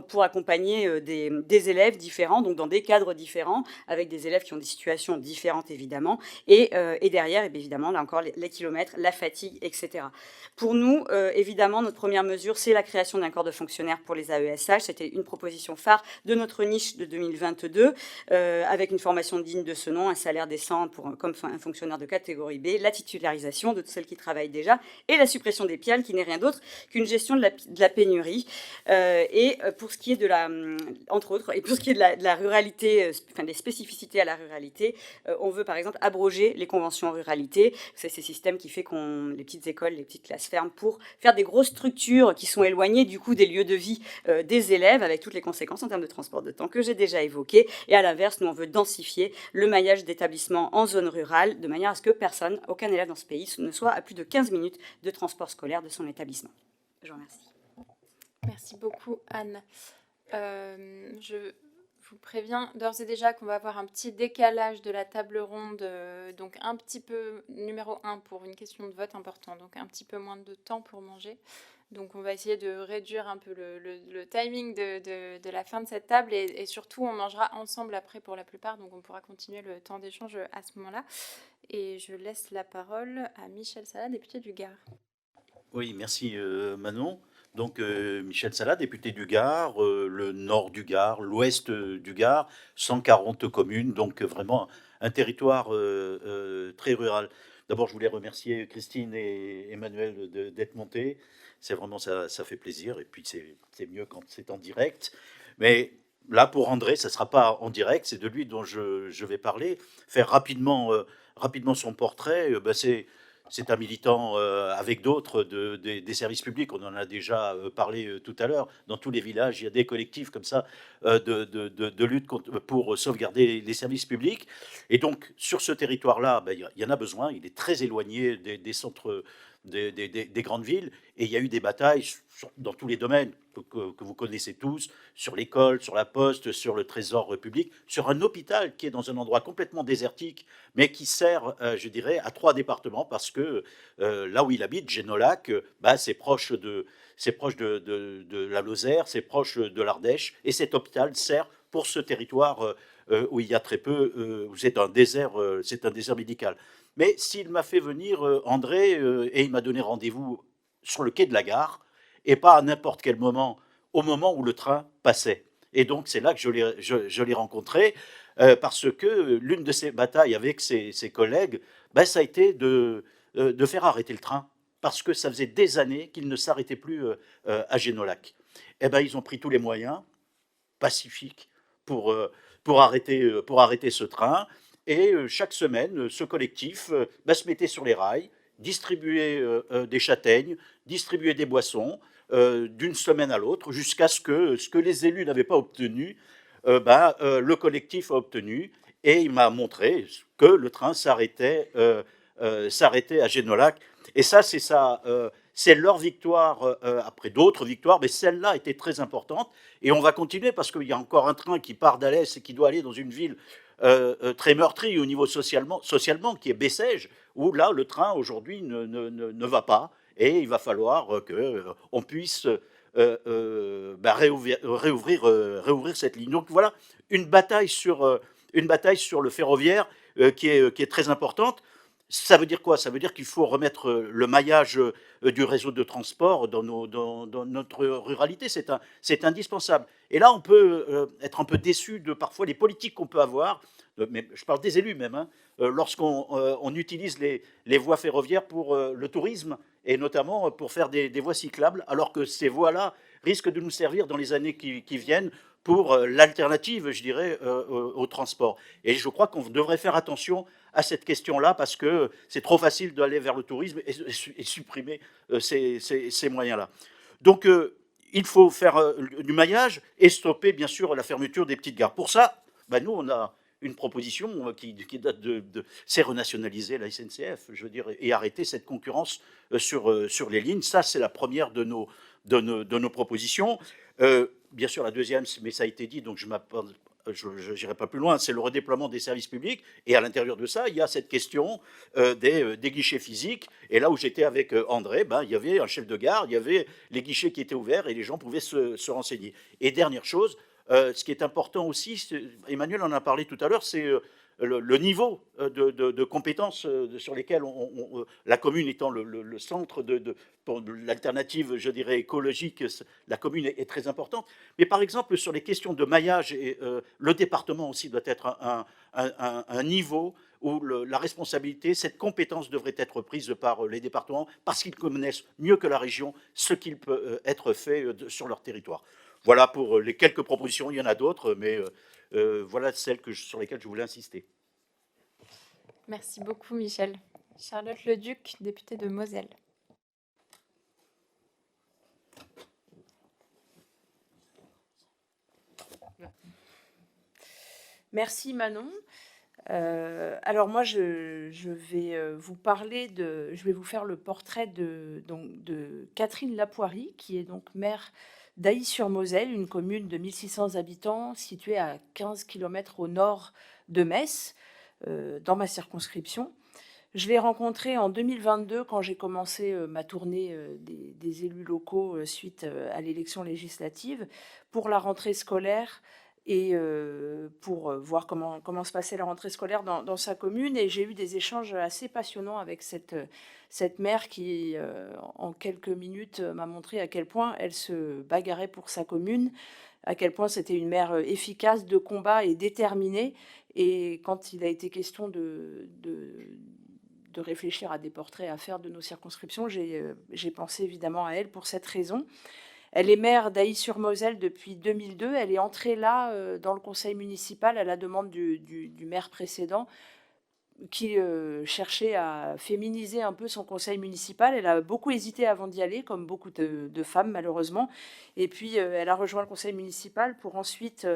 pour accompagner des élèves différents, donc dans des cadres différents, avec des élèves qui ont des situations différentes, évidemment, et derrière, évidemment, là encore, les kilomètres, la fatigue, etc. Pour nous, évidemment, notre première mesure, c'est la création d'un corps de fonctionnaires pour les AESH. C'était une proposition phare de notre niche de 2022, avec une formation digne de ce nom, un salaire décent comme un fonctionnaire de catégorie B, la titularisation de celles qui travaillent déjà, et la suppression des PIAL, qui n'est rien d'autre qu'une gestion de la pénurie. Et pour ce qui est entre autres, et pour ce qui est de la ruralité, ruralité, enfin des spécificités à la ruralité. On veut par exemple abroger les conventions en ruralité. C'est ce système qui fait qu'on les petites écoles, les petites classes ferment pour faire des grosses structures qui sont éloignées du coup des lieux de vie des élèves, avec toutes les conséquences en termes de transport de temps que j'ai déjà évoquées. Et à l'inverse, nous on veut densifier le maillage d'établissements en zone rurale de manière à ce que personne, aucun élève dans ce pays ne soit à plus de 15 minutes de transport scolaire de son établissement. Je vous remercie. Merci beaucoup, Anne. Je vous préviens d'ores et déjà qu'on va avoir un petit décalage de la table ronde, donc un petit peu, numéro 1 pour une question de vote important, donc un petit peu moins de temps pour manger. Donc on va essayer de réduire un peu le timing de la fin de cette table et surtout on mangera ensemble après pour la plupart, donc on pourra continuer le temps d'échange à ce moment-là. Et je laisse la parole à Michel Salat, député du Gard. Oui, merci Manon. Donc Michel Salat, député du Gard, le nord du Gard, l'ouest du Gard, 140 communes, donc vraiment un territoire très rural. D'abord, je voulais remercier Christine et Emmanuel d'être montés. C'est vraiment, ça fait plaisir. Et puis, c'est mieux quand c'est en direct. Mais là, pour André, ça ne sera pas en direct. C'est de lui dont je vais parler. Faire rapidement son portrait. C'est un militant avec d'autres des services publics. On en a déjà parlé tout à l'heure. Dans tous les villages, il y a des collectifs comme ça de lutte pour sauvegarder les services publics. Et donc, sur ce territoire-là, il y en a besoin. Il est très éloigné des centres des grandes villes. Et il y a eu des batailles dans tous les domaines que vous connaissez tous, sur l'école, sur la poste, sur le trésor public, sur un hôpital qui est dans un endroit complètement désertique, mais qui sert, je dirais, à 3 départements, parce que là où il habite, Génolac, c'est proche de la Lozère, c'est proche de l'Ardèche, et cet hôpital sert pour ce territoire où il y a très peu, où c'est un désert médical. Mais s'il m'a fait venir, André, et il m'a donné rendez-vous sur le quai de la gare, et pas à n'importe quel moment, au moment où le train passait. Et donc, c'est là que je l'ai rencontré, parce que l'une de ses batailles avec ses collègues, ça a été de faire arrêter le train, parce que ça faisait des années qu'il ne s'arrêtait plus à Génolac. Et ils ont pris tous les moyens pacifiques pour arrêter ce train. Et chaque semaine, ce collectif se mettait sur les rails, distribuait des châtaignes, distribuait des boissons d'une semaine à l'autre, jusqu'à ce que les élus n'avaient pas obtenu, le collectif a obtenu. Et il m'a montré que le train s'arrêtait à Génolac. Et ça, c'est leur victoire après d'autres victoires, mais celle-là était très importante. Et on va continuer parce qu'il y a encore un train qui part d'Alès et qui doit aller dans une ville très meurtrie au niveau socialement, qui est Bessèges, où là, le train aujourd'hui ne va pas. Et il va falloir qu'on puisse réouvrir cette ligne. Donc voilà, une bataille sur le ferroviaire qui est très importante. Ça veut dire quoi? Ça veut dire qu'il faut remettre le maillage du réseau de transport dans notre ruralité. C'est indispensable. Et là, on peut être un peu déçu de parfois les politiques qu'on peut avoir, mais je parle des élus même, lorsqu'on utilise les voies ferroviaires pour le tourisme, et notamment pour faire des voies cyclables, alors que ces voies-là risquent de nous servir dans les années qui viennent pour l'alternative, je dirais, au transport. Et je crois qu'on devrait faire attention à cette question-là, parce que c'est trop facile d'aller vers le tourisme et supprimer ces moyens-là. Donc, il faut faire du maillage et stopper, bien sûr, la fermeture des petites gares. Pour ça, nous, on a une proposition qui date c'est renationaliser la SNCF, je veux dire, et arrêter cette concurrence sur les lignes. Ça, c'est la première de nos propositions. Bien sûr, la deuxième, mais ça a été dit, donc je n'irai pas plus loin, c'est le redéploiement des services publics. Et à l'intérieur de ça, il y a cette question des guichets physiques. Et là où j'étais avec André, il y avait un chef de gare, il y avait les guichets qui étaient ouverts et les gens pouvaient se renseigner. Et dernière chose, ce qui est important aussi, Emmanuel en a parlé tout à l'heure, c'est le niveau de compétences sur lesquelles la commune étant le centre pour l'alternative, je dirais, écologique, la commune est très importante. Mais par exemple, sur les questions de maillage, le département aussi doit être un niveau où la responsabilité, cette compétence devrait être prise par les départements, parce qu'ils connaissent mieux que la région ce qu'il peut être fait sur leur territoire. Voilà pour les quelques propositions, il y en a d'autres, mais Voilà celles sur lesquelles je voulais insister. Merci beaucoup, Michel. Charlotte Leduc, députée de Moselle. Merci Manon. Alors moi, je vais vous parler je vais vous faire le portrait de Catherine Lapoirie, qui est donc maire d'Ailly-sur-Moselle, une commune de 1600 habitants située à 15 km au nord de Metz, dans ma circonscription. Je l'ai rencontrée en 2022 quand j'ai commencé ma tournée des élus locaux suite à l'élection législative pour la rentrée scolaire et pour voir comment se passait la rentrée scolaire dans sa commune. Et j'ai eu des échanges assez passionnants avec cette mère qui, en quelques minutes, m'a montré à quel point elle se bagarrait pour sa commune, à quel point c'était une mère efficace, de combat et déterminée. Et quand il a été question de réfléchir à des portraits à faire de nos circonscriptions, j'ai pensé évidemment à elle pour cette raison. Elle est maire d'Ailly-sur-Moselle depuis 2002. Elle est entrée là, dans le conseil municipal, à la demande du maire précédent, qui cherchait à féminiser un peu son conseil municipal. Elle a beaucoup hésité avant d'y aller, comme beaucoup de femmes, malheureusement. Et puis, elle a rejoint le conseil municipal pour ensuite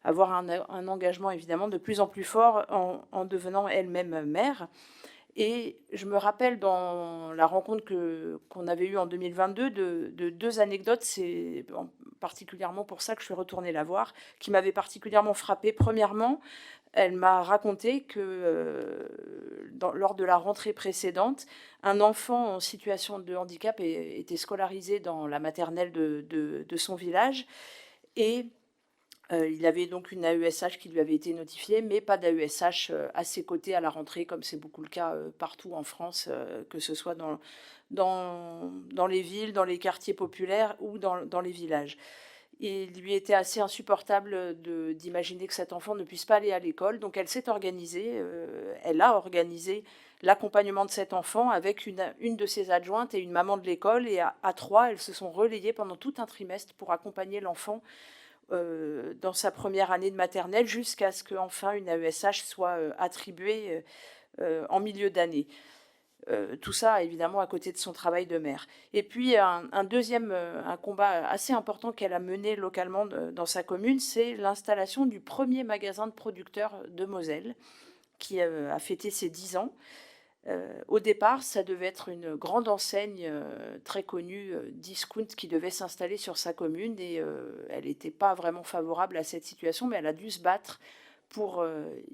avoir un engagement, évidemment, de plus en plus fort en devenant elle-même maire. Et je me rappelle dans la rencontre qu'on avait eue en 2022 de deux anecdotes, c'est particulièrement pour ça que je suis retournée la voir, qui m'avaient particulièrement frappée. Premièrement, elle m'a raconté que lors de la rentrée précédente, un enfant en situation de handicap était scolarisé dans la maternelle de son village et il avait donc une AESH qui lui avait été notifiée, mais pas d'AESH à ses côtés à la rentrée, comme c'est beaucoup le cas partout en France, que ce soit dans les villes, dans les quartiers populaires ou dans les villages. Il lui était assez insupportable d'imaginer que cet enfant ne puisse pas aller à l'école, donc elle s'est organisée, elle a organisé l'accompagnement de cet enfant avec une de ses adjointes et une maman de l'école, et à trois, elles se sont relayées pendant tout un trimestre pour accompagner l'enfant dans sa première année de maternelle jusqu'à ce qu'enfin une AESH soit attribuée en milieu d'année. Tout ça, évidemment, à côté de son travail de maire. Et puis, un deuxième combat assez important qu'elle a mené localement dans sa commune, c'est l'installation du premier magasin de producteurs de Moselle, qui a fêté ses 10 ans. Au départ, ça devait être une grande enseigne très connue, Discount, qui devait s'installer sur sa commune, et elle n'était pas vraiment favorable à cette situation, mais elle a dû se battre pour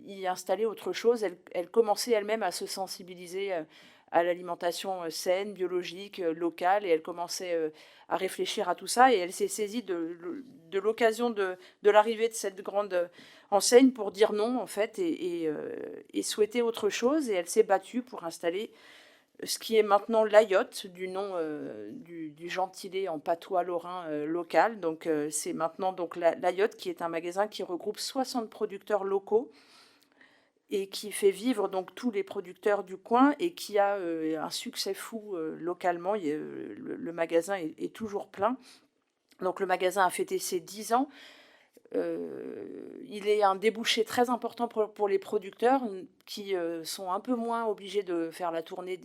y installer autre chose. Elle commençait elle-même à se sensibiliser à l'alimentation saine, biologique, locale, et elle commençait à réfléchir à tout ça, et elle s'est saisie de l'occasion de l'arrivée de cette grande enseigne pour dire non, en fait, et souhaiter autre chose, et elle s'est battue pour installer ce qui est maintenant l'Ayotte, du nom du gentilé en patois lorrain local. Donc c'est maintenant donc l'Ayotte, qui est un magasin qui regroupe 60 producteurs locaux et qui fait vivre donc tous les producteurs du coin, et qui a un succès fou localement. Le magasin est toujours plein. Donc le magasin a fêté ses 10 ans. Il est un débouché très important pour les producteurs qui sont un peu moins obligés de faire la tournée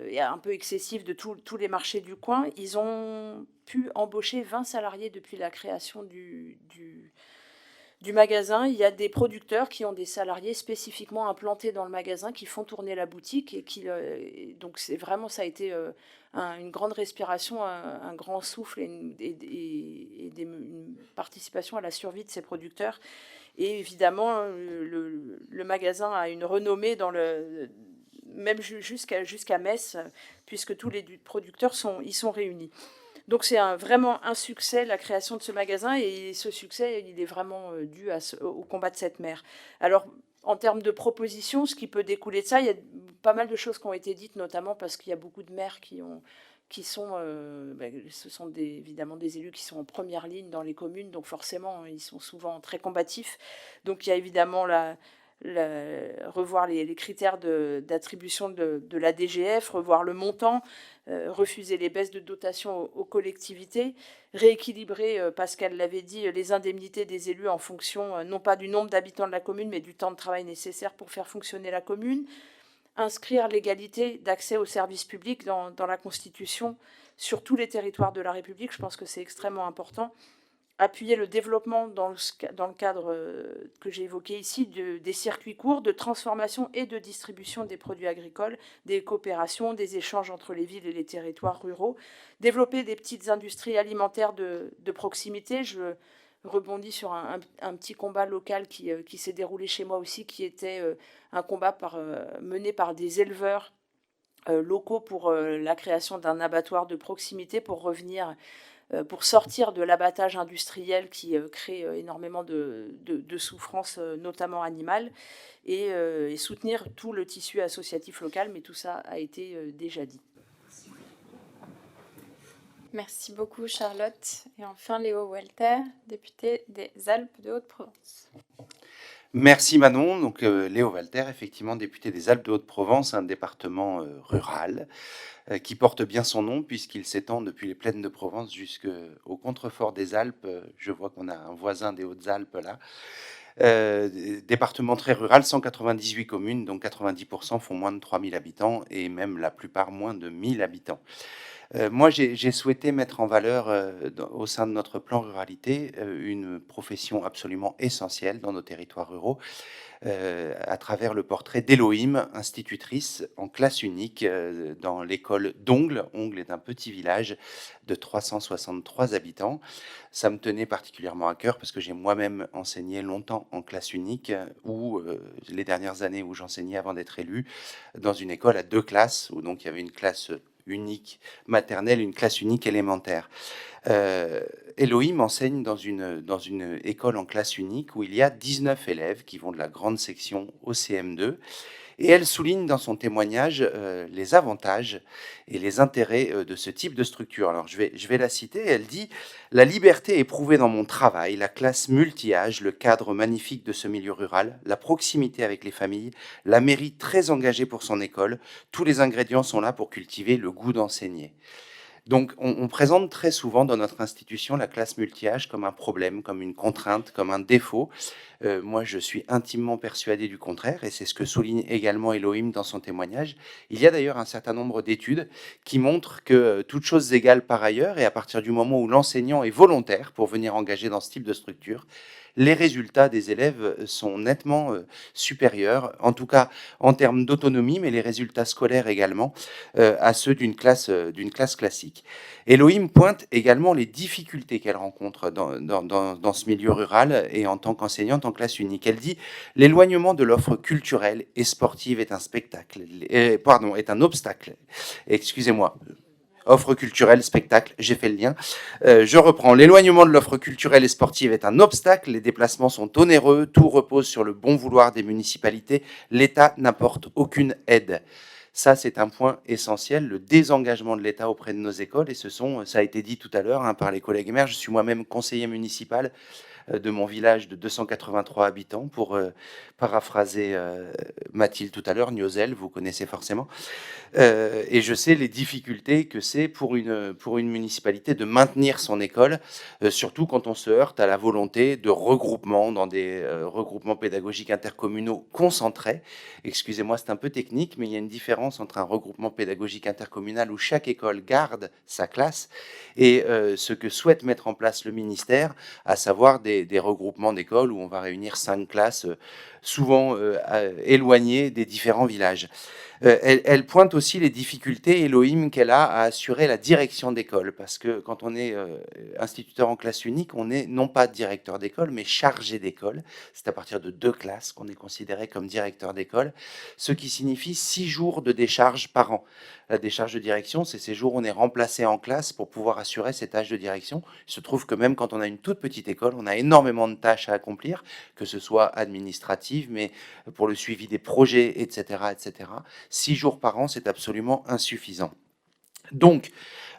et un peu excessive de tous les marchés du coin. Ils ont pu embaucher 20 salariés depuis la création du magasin. Il y a des producteurs qui ont des salariés spécifiquement implantés dans le magasin, qui font tourner la boutique, et donc c'est vraiment, ça a été une grande respiration, un grand souffle, et une participation à la survie de ces producteurs. Et évidemment, le magasin a une renommée même jusqu'à Metz, puisque tous les producteurs y sont réunis. Donc c'est vraiment un succès, la création de ce magasin, et ce succès, il est vraiment dû au combat de cette mère. Alors, en termes de propositions, ce qui peut découler de ça, il y a pas mal de choses qui ont été dites, notamment parce qu'il y a beaucoup de maires ce sont évidemment des élus qui sont en première ligne dans les communes, donc forcément, ils sont souvent très combatifs. Donc il y a évidemment revoir les critères d'attribution de la DGF, revoir le montant, refuser les baisses de dotation aux collectivités, rééquilibrer, Pascal l'avait dit, les indemnités des élus en fonction non pas du nombre d'habitants de la commune, mais du temps de travail nécessaire pour faire fonctionner la commune, inscrire l'égalité d'accès aux services publics dans la Constitution sur tous les territoires de la République. Je pense que c'est extrêmement important. Appuyer le développement dans le cadre que j'ai évoqué ici des circuits courts de transformation et de distribution des produits agricoles, des coopérations, des échanges entre les villes et les territoires ruraux, développer des petites industries alimentaires de proximité. Je rebondis sur un petit combat local qui s'est déroulé chez moi aussi, qui était un combat mené par des éleveurs locaux pour la création d'un abattoir de proximité pour sortir de l'abattage industriel qui crée énormément de souffrances, notamment animales, et soutenir tout le tissu associatif local, mais tout ça a été déjà dit. Merci beaucoup Charlotte. Et enfin Léo Walter, député des Alpes de Haute-Provence. Merci Manon. Donc Léo Walter, effectivement député des Alpes de Haute-Provence, un département rural qui porte bien son nom puisqu'il s'étend depuis les plaines de Provence jusqu'au contrefort des Alpes. Je vois qu'on a un voisin des Hautes-Alpes là. Département très rural, 198 communes, dont 90% font moins de 3000 habitants et même la plupart moins de 1000 habitants. Moi, j'ai souhaité mettre en valeur au sein de notre plan ruralité une profession absolument essentielle dans nos territoires ruraux à travers le portrait d'Élohim, institutrice en classe unique dans l'école d'Ongles. Ongles est un petit village de 363 habitants. Ça me tenait particulièrement à cœur parce que j'ai moi-même enseigné longtemps en classe unique ou les dernières années où j'enseignais avant d'être élu dans une école à 2 classes où donc il y avait une classe unique maternelle, une classe unique élémentaire. Elohim enseigne dans une école en classe unique où il y a 19 élèves qui vont de la grande section au CM2. Et elle souligne dans son témoignage les avantages et les intérêts de ce type de structure. Alors je vais la citer, elle dit « La liberté éprouvée dans mon travail, la classe multi-âge, le cadre magnifique de ce milieu rural, la proximité avec les familles, la mairie très engagée pour son école, tous les ingrédients sont là pour cultiver le goût d'enseigner. » Donc, on présente très souvent dans notre institution la classe multi-âge comme un problème, comme une contrainte, comme un défaut. Moi, je suis intimement persuadé du contraire, et c'est ce que souligne également Elohim dans son témoignage. Il y a d'ailleurs un certain nombre d'études qui montrent que toutes choses égales par ailleurs, et à partir du moment où l'enseignant est volontaire pour venir engager dans ce type de structure, les résultats des élèves sont nettement supérieurs, en tout cas en termes d'autonomie, mais les résultats scolaires également, à ceux d'une classe classique. Elohim pointe également les difficultés qu'elle rencontre dans ce milieu rural et en tant qu'enseignante en classe unique. Elle dit « L'éloignement de l'offre culturelle et sportive est est un obstacle. » Excusez-moi. Offre culturelle, spectacle, j'ai fait le lien. Je reprends. L'éloignement de l'offre culturelle et sportive est un obstacle. Les déplacements sont onéreux. Tout repose sur le bon vouloir des municipalités. L'État n'apporte aucune aide. Ça, c'est un point essentiel, le désengagement de l'État auprès de nos écoles. Et ça a été dit tout à l'heure par les collègues maires. Je suis moi-même conseiller municipal de mon village de 283 habitants, pour paraphraser Mathilde tout à l'heure, Niozelle, vous connaissez forcément. Et je sais les difficultés que c'est pour une municipalité de maintenir son école, surtout quand on se heurte à la volonté de regroupement dans des regroupements pédagogiques intercommunaux concentrés. Excusez-moi, c'est un peu technique, mais il y a une différence entre un regroupement pédagogique intercommunal où chaque école garde sa classe et ce que souhaite mettre en place le ministère, à savoir des regroupements d'écoles où on va réunir 5 classes, souvent éloignées des différents villages. Elle pointe aussi les difficultés, Elohim, qu'elle a à assurer la direction d'école, parce que quand on est instituteur en classe unique, on est non pas directeur d'école, mais chargé d'école. C'est à partir de 2 classes qu'on est considéré comme directeur d'école, ce qui signifie 6 jours de décharge par an. La décharge de direction, c'est ces jours où on est remplacé en classe pour pouvoir assurer ces tâches de direction. Il se trouve que même quand on a une toute petite école, on a énormément de tâches à accomplir, que ce soit administratives, mais pour le suivi des projets, etc., etc. 6 jours par an, c'est absolument insuffisant. Donc,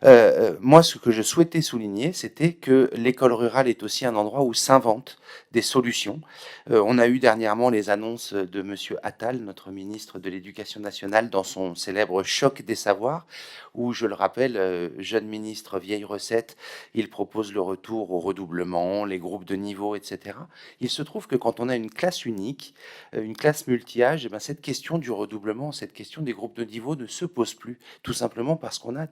Moi, ce que je souhaitais souligner, c'était que l'école rurale est aussi un endroit où s'inventent des solutions. On a eu dernièrement les annonces de Monsieur Attal, notre ministre de l'Éducation nationale, dans son célèbre choc des savoirs, où, je le rappelle, jeune ministre, vieille recette, il propose le retour au redoublement, les groupes de niveau, etc. Il se trouve que quand on a une classe unique, une classe multi-âge, eh ben, cette question du redoublement, cette question des groupes de niveau ne se pose plus, tout simplement parce qu'on a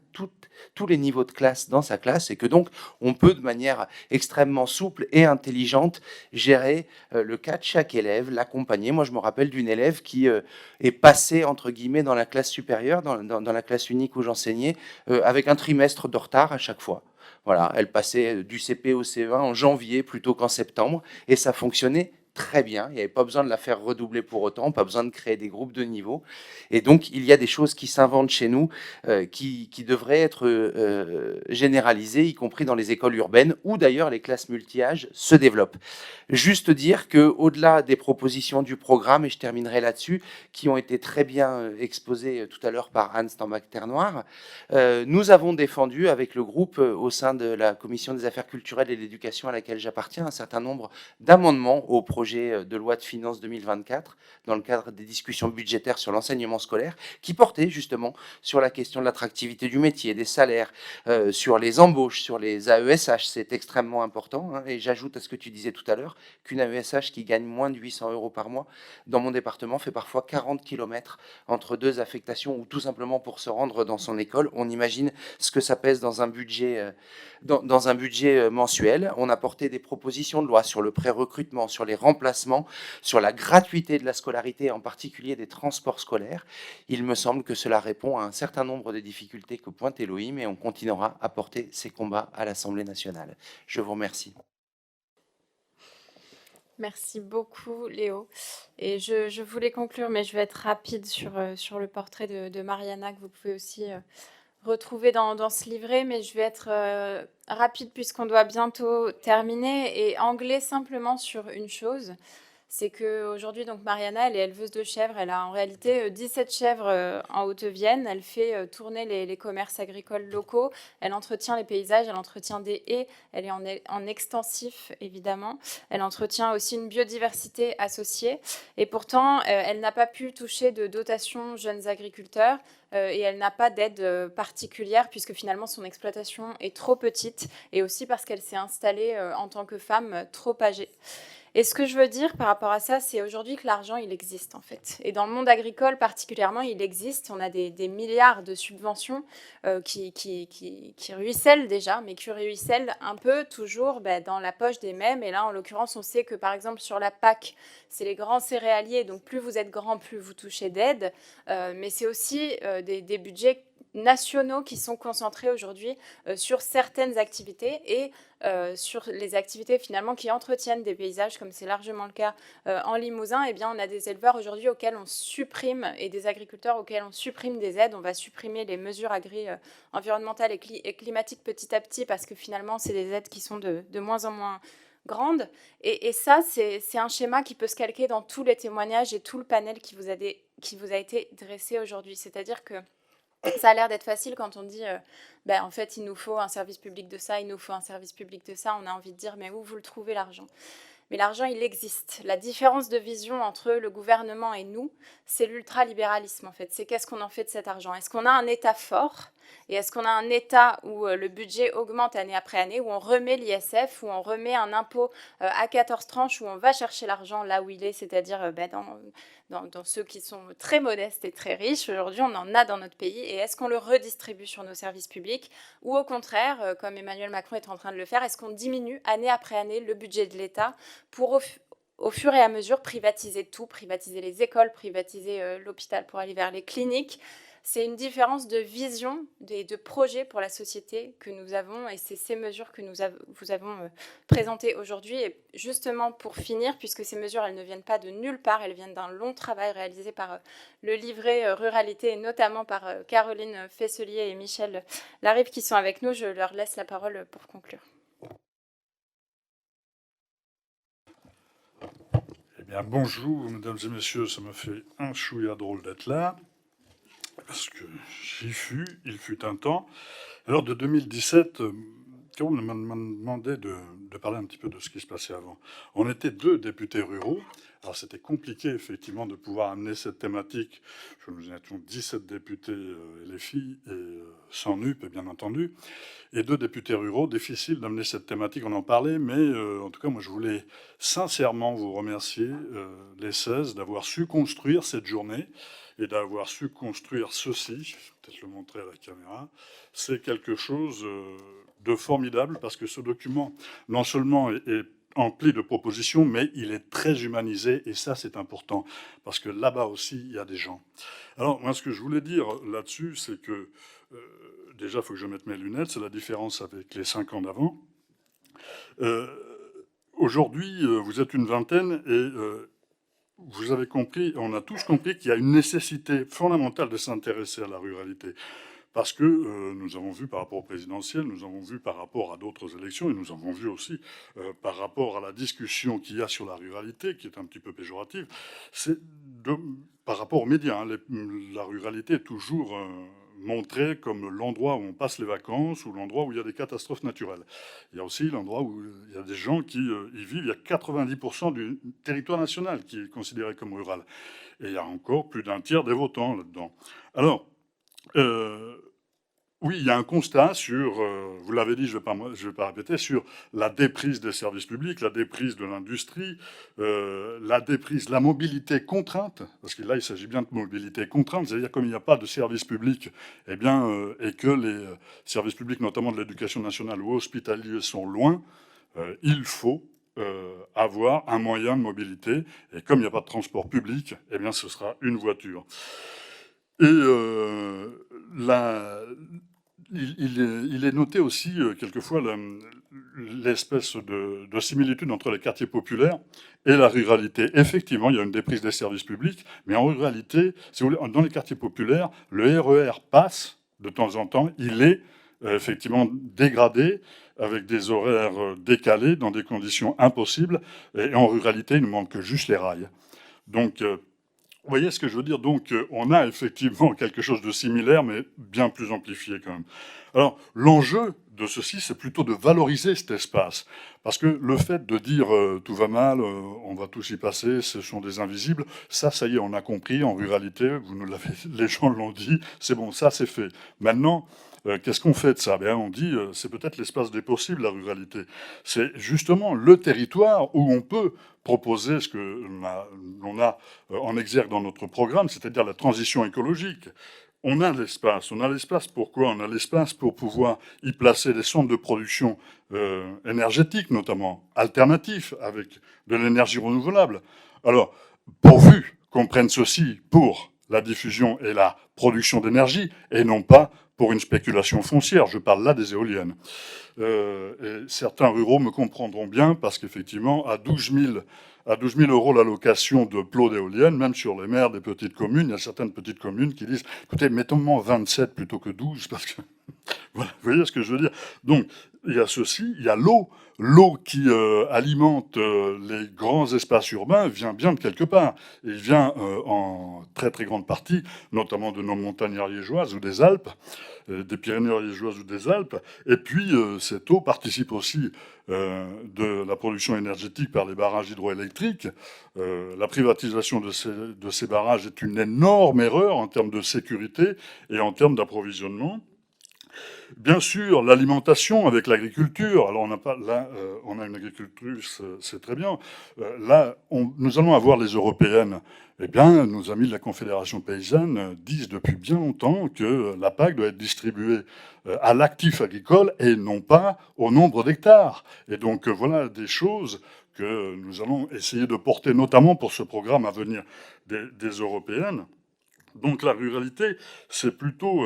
tous les niveaux de classe dans sa classe et que donc on peut de manière extrêmement souple et intelligente gérer le cas de chaque élève, l'accompagner. Moi, je me rappelle d'une élève qui est passée, entre guillemets, dans la classe supérieure, dans la classe unique où j'enseignais, avec un trimestre de retard à chaque fois. Voilà, elle passait du CP au CE1 en janvier plutôt qu'en septembre, et ça fonctionnait très bien. Il n'y avait pas besoin de la faire redoubler pour autant, pas besoin de créer des groupes de niveau. Et donc, il y a des choses qui s'inventent chez nous, qui devraient être généralisées, y compris dans les écoles urbaines, où d'ailleurs les classes multi-âges se développent. Juste dire qu'au-delà des propositions du programme, et je terminerai là-dessus, qui ont été très bien exposées tout à l'heure par Anne Stambach-Ternoir, nous avons défendu avec le groupe au sein de la Commission des affaires culturelles et de l'éducation à laquelle j'appartiens un certain nombre d'amendements au projet de loi de finances 2024 dans le cadre des discussions budgétaires sur l'enseignement scolaire qui portaient justement sur la question de l'attractivité du métier, des salaires, sur les embauches, sur les AESH. C'est extrêmement important, hein, et j'ajoute à ce que tu disais tout à l'heure qu'une AESH qui gagne moins de 800 € par mois dans mon département fait parfois 40 km entre deux affectations ou tout simplement pour se rendre dans son école. On imagine ce que ça pèse dans un budget, dans un budget mensuel. On a porté des propositions de loi sur le pré-recrutement, sur les remplacements, sur la gratuité de la scolarité, en particulier des transports scolaires. Il me semble que cela répond à un certain nombre de difficultés que pointe Elohim et on continuera à porter ces combats à l'Assemblée nationale. Je vous remercie. Merci beaucoup, Léo. Et je voulais conclure, mais je vais être rapide sur le portrait de Mariana, que vous pouvez aussi retrouver dans ce livret, mais je vais être rapide puisqu'on doit bientôt terminer et angler simplement sur une chose. C'est qu'aujourd'hui, donc Mariana, elle est éleveuse de chèvres. Elle a en réalité 17 chèvres en Haute-Vienne. Elle fait tourner les commerces agricoles locaux. Elle entretient les paysages, elle entretient des haies. Elle est en extensif, évidemment. Elle entretient aussi une biodiversité associée. Et pourtant, elle n'a pas pu toucher de dotation jeunes agriculteurs. Et elle n'a pas d'aide particulière puisque finalement son exploitation est trop petite et aussi parce qu'elle s'est installée en tant que femme trop âgée. Et ce que je veux dire par rapport à ça, c'est aujourd'hui que l'argent, il existe en fait. Et dans le monde agricole particulièrement, il existe. On a des milliards de subventions qui ruissellent déjà, mais qui ruissellent un peu toujours dans la poche des mêmes. Et là, en l'occurrence, on sait que par exemple sur la PAC, c'est les grands céréaliers. Donc plus vous êtes grand, plus vous touchez d'aide. Mais c'est aussi des budgets nationaux qui sont concentrés aujourd'hui sur certaines activités et sur les activités finalement qui entretiennent des paysages, comme c'est largement le cas en Limousin. Eh bien, on a des éleveurs aujourd'hui auxquels on supprime et des agriculteurs auxquels on supprime des aides. On va supprimer les mesures environnementales et climatiques petit à petit parce que finalement, c'est des aides qui sont de moins en moins grandes. Et ça, c'est un schéma qui peut se calquer dans tous les témoignages et tout le panel qui vous a été dressé aujourd'hui. C'est-à-dire que ça a l'air d'être facile quand on dit en fait, il nous faut un service public de ça, il nous faut un service public de ça. On a envie de dire, mais où vous le trouvez l'argent ? Mais l'argent, il existe. La différence de vision entre le gouvernement et nous, c'est l'ultralibéralisme, en fait. C'est qu'est-ce qu'on en fait de cet argent ? Est-ce qu'on a un État fort ? Et est-ce qu'on a un État où le budget augmente année après année, où on remet l'ISF, où on remet un impôt à 14 tranches, où on va chercher l'argent là où il est, c'est-à-dire dans ceux qui sont très modestes et très riches. Aujourd'hui, on en a dans notre pays. Et est-ce qu'on le redistribue sur nos services publics ? Ou au contraire, comme Emmanuel Macron est en train de le faire, est-ce qu'on diminue année après année le budget de l'État pour au fur et à mesure privatiser tout, privatiser les écoles, privatiser l'hôpital pour aller vers les cliniques ? C'est une différence de vision et de projet pour la société que nous avons et c'est ces mesures que vous avons présentées aujourd'hui. Et justement pour finir, puisque ces mesures elles ne viennent pas de nulle part, elles viennent d'un long travail réalisé par le livret Ruralité et notamment par Caroline Fesselier et Michel Larive qui sont avec nous. Je leur laisse la parole pour conclure. Eh bien, bonjour, mesdames et messieurs, ça me fait un chouïa drôle d'être là. parce que il fut un temps. Alors de 2017, Carole m'a demandé de parler un petit peu de ce qui se passait avant. On était 2 députés ruraux. Alors c'était compliqué effectivement de pouvoir amener cette thématique. Nous étions 17 députés LFI et sans NUP, bien entendu, et 2 députés ruraux. Difficile d'amener cette thématique, on en parlait, mais en tout cas moi je voulais sincèrement vous remercier les 16 d'avoir su construire cette journée et d'avoir su construire ceci. Je vais peut-être le montrer à la caméra. C'est quelque chose de formidable parce que ce document non seulement est empli de propositions, mais il est très humanisé, et ça c'est important, parce que là-bas aussi il y a des gens. Alors moi ce que je voulais dire là-dessus, c'est que déjà il faut que je mette mes lunettes, c'est la différence avec les 5 ans d'avant. Aujourd'hui vous êtes une vingtaine et vous avez compris, on a tous compris qu'il y a une nécessité fondamentale de s'intéresser à la ruralité. Parce que nous avons vu par rapport au présidentiel, nous avons vu par rapport à d'autres élections, et nous avons vu aussi par rapport à la discussion qu'il y a sur la ruralité, qui est un petit peu péjorative, par rapport aux médias. Hein, la ruralité est toujours montrée comme l'endroit où on passe les vacances, ou l'endroit où il y a des catastrophes naturelles. Il y a aussi l'endroit où il y a des gens qui y vivent. Il y a 90% du territoire national qui est considéré comme rural. Et il y a encore plus d'un tiers des votants là-dedans. Alors, oui, il y a un constat sur, vous l'avez dit, je vais pas répéter, sur la déprise des services publics, la déprise de l'industrie, la mobilité contrainte, parce que là, il s'agit bien de mobilité contrainte, c'est-à-dire comme il n'y a pas de service public, eh bien, et que les services publics, notamment de l'éducation nationale ou hospitaliers, sont loin, il faut avoir un moyen de mobilité, et comme il n'y a pas de transport public, eh bien, ce sera une voiture. Et il est noté aussi quelquevois l'espèce de similitude entre les quartiers populaires et la ruralité. Effectivement, il y a une déprise des services publics, mais en ruralité, si vous voulez, dans les quartiers populaires, le RER passe de temps en temps, il est effectivement dégradé, avec des horaires décalés, dans des conditions impossibles, et en ruralité, il ne manque que juste les rails. Donc, vous voyez ce que je veux dire? Donc, on a effectivement quelque chose de similaire, mais bien plus amplifié quand même. Alors, l'enjeu de ceci, c'est plutôt de valoriser cet espace. Parce que le fait de dire tout va mal, on va tous y passer, ce sont des invisibles, ça y est, on a compris, en ruralité, les gens l'ont dit, c'est bon, ça c'est fait. Maintenant, qu'est-ce qu'on fait de ça? Bien, on dit, c'est peut-être l'espace des possibles, la ruralité. C'est justement le territoire où on peut proposer ce que l'on a en exergue dans notre programme, c'est-à-dire la transition écologique. On a l'espace. On a l'espace pourquoi? On a l'espace pour pouvoir y placer des centres de production énergétique, notamment alternatifs, avec de l'énergie renouvelable. Alors, pourvu qu'on prenne ceci pour la diffusion et la production d'énergie, et non pas pour une spéculation foncière. Je parle là des éoliennes. Et certains ruraux me comprendront bien, parce qu'effectivement, à 12 000 euros la location de plots d'éoliennes, même sur les mers des petites communes, il y a certaines petites communes qui disent « Écoutez, mettons-moi 27 plutôt que 12, parce que... » Voilà, vous voyez ce que je veux dire? Donc, il y a ceci, il y a l'eau. L'eau qui alimente les grands espaces urbains vient bien de quelque part. Et il vient en très très grande partie, notamment de nos montagnes ariégeoises ou des Alpes, des Pyrénées ariégeoises ou des Alpes. Et puis cette eau participe aussi de la production énergétique par les barrages hydroélectriques. La privatisation de ces barrages est une énorme erreur en termes de sécurité et en termes d'approvisionnement. Bien sûr, l'alimentation avec l'agriculture. Alors, on a une agriculture, c'est très bien. Là, nous allons avoir les européennes. Eh bien, nos amis de la Confédération paysanne disent depuis bien longtemps que la PAC doit être distribuée à l'actif agricole et non pas au nombre d'hectares. Et donc, voilà des choses que nous allons essayer de porter, notamment pour ce programme à venir des européennes. Donc la ruralité, c'est plutôt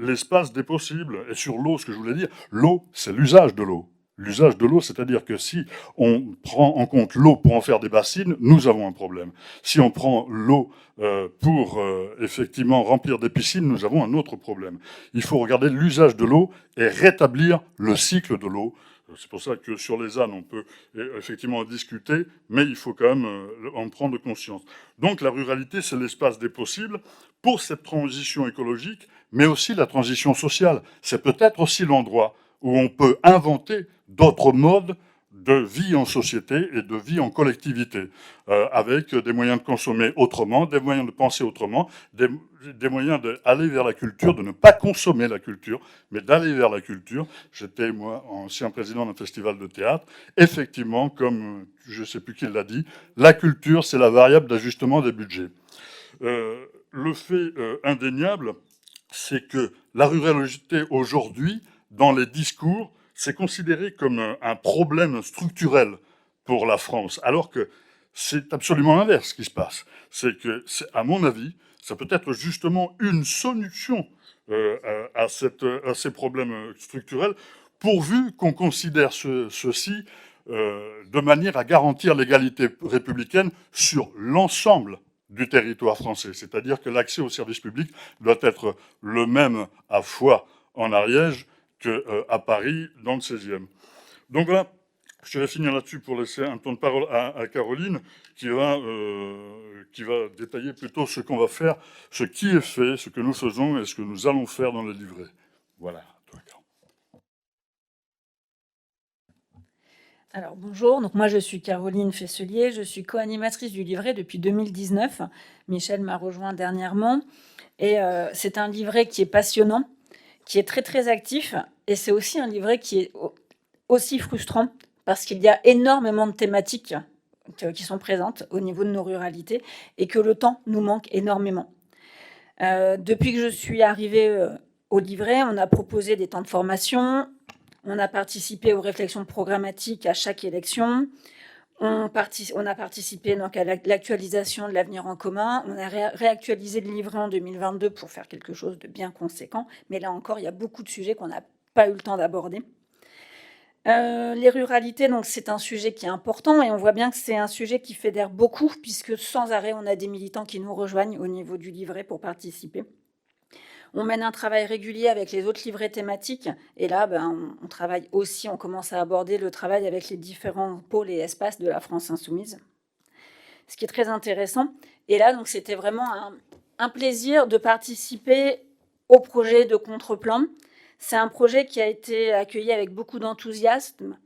l'espace des possibles. Et sur l'eau, ce que je voulais dire, l'eau, c'est l'usage de l'eau. L'usage de l'eau, c'est-à-dire que si on prend en compte l'eau pour en faire des bassines, nous avons un problème. Si on prend l'eau pour effectivement remplir des piscines, nous avons un autre problème. Il faut regarder l'usage de l'eau et rétablir le cycle de l'eau. C'est pour ça que sur les ânes, on peut effectivement en discuter, mais il faut quand même en prendre conscience. Donc la ruralité, c'est l'espace des possibles pour cette transition écologique, mais aussi la transition sociale. C'est peut-être aussi l'endroit où on peut inventer d'autres modes de vie en société et de vie en collectivité, avec des moyens de consommer autrement, des moyens de penser autrement, des moyens d'aller vers la culture, de ne pas consommer la culture, mais d'aller vers la culture. J'étais, moi, ancien président d'un festival de théâtre. Effectivement, comme je ne sais plus qui l'a dit, la culture, c'est la variable d'ajustement des budgets. Le fait indéniable, c'est que la ruralité aujourd'hui, dans les discours, c'est considéré comme un problème structurel pour la France, alors que c'est absolument l'inverse qui se passe. C'est que, à mon avis, ça peut être justement une solution à ces problèmes structurels, pourvu qu'on considère ceci de manière à garantir l'égalité républicaine sur l'ensemble du territoire français. C'est-à-dire que l'accès aux services publics doit être le même à Foix, en Ariège, qu'à Paris, dans le 16e. Donc voilà, je vais finir là-dessus pour laisser un temps de parole à Caroline, qui va détailler plutôt ce qu'on va faire, ce qui est fait, ce que nous faisons et ce que nous allons faire dans le livret. Voilà. Alors bonjour, donc moi je suis Caroline Fesselier, je suis co-animatrice du livret depuis 2019. Michel m'a rejoint dernièrement et c'est un livret qui est passionnant, qui est très très actif et c'est aussi un livret qui est aussi frustrant parce qu'il y a énormément de thématiques qui sont présentes au niveau de nos ruralités et que le temps nous manque énormément. Depuis que je suis arrivée au livret, on a proposé des temps de formation. On a participé aux réflexions programmatiques à chaque élection. On a participé donc à l'actualisation de l'avenir en commun. On a réactualisé le livret en 2022 pour faire quelque chose de bien conséquent. Mais là encore, il y a beaucoup de sujets qu'on n'a pas eu le temps d'aborder. Les ruralités, donc c'est un sujet qui est important et on voit bien que c'est un sujet qui fédère beaucoup puisque sans arrêt, on a des militants qui nous rejoignent au niveau du livret pour participer. On mène un travail régulier avec les autres livrets thématiques. Et là, on travaille aussi, on commence à aborder le travail avec les différents pôles et espaces de la France insoumise. Ce qui est très intéressant. Et là, donc, c'était vraiment un plaisir de participer au projet de Contreplan. C'est un projet qui a été accueilli avec beaucoup d'enthousiasme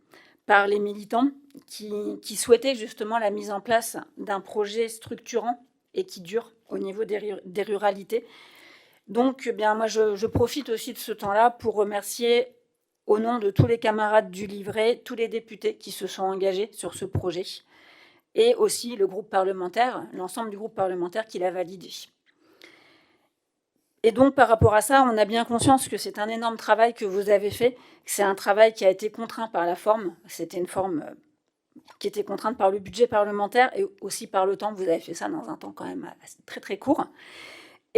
par les militants qui souhaitaient justement la mise en place d'un projet structurant et qui dure au niveau des ruralités. Donc, moi, je profite aussi de ce temps-là pour remercier, au nom de tous les camarades du livret, tous les députés qui se sont engagés sur ce projet, et aussi le groupe parlementaire, l'ensemble du groupe parlementaire qui l'a validé. Et donc, par rapport à ça, on a bien conscience que c'est un énorme travail que vous avez fait, que c'est un travail qui a été contraint par la forme. C'était une forme qui était contrainte par le budget parlementaire et aussi par le temps. Vous avez fait ça dans un temps quand même très, très court.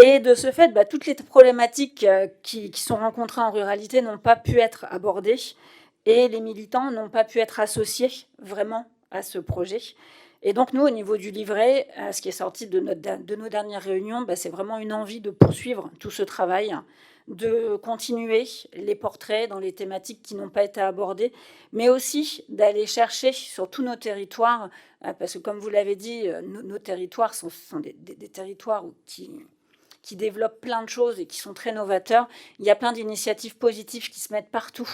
Et de ce fait, toutes les problématiques qui sont rencontrées en ruralité n'ont pas pu être abordées et les militants n'ont pas pu être associés vraiment à ce projet. Et donc nous, au niveau du livret, ce qui est sorti de nos dernières réunions, c'est vraiment une envie de poursuivre tout ce travail, de continuer les portraits dans les thématiques qui n'ont pas été abordées, mais aussi d'aller chercher sur tous nos territoires, parce que comme vous l'avez dit, nos territoires sont des territoires qui développent plein de choses et qui sont très novateurs. Il y a plein d'initiatives positives qui se mettent partout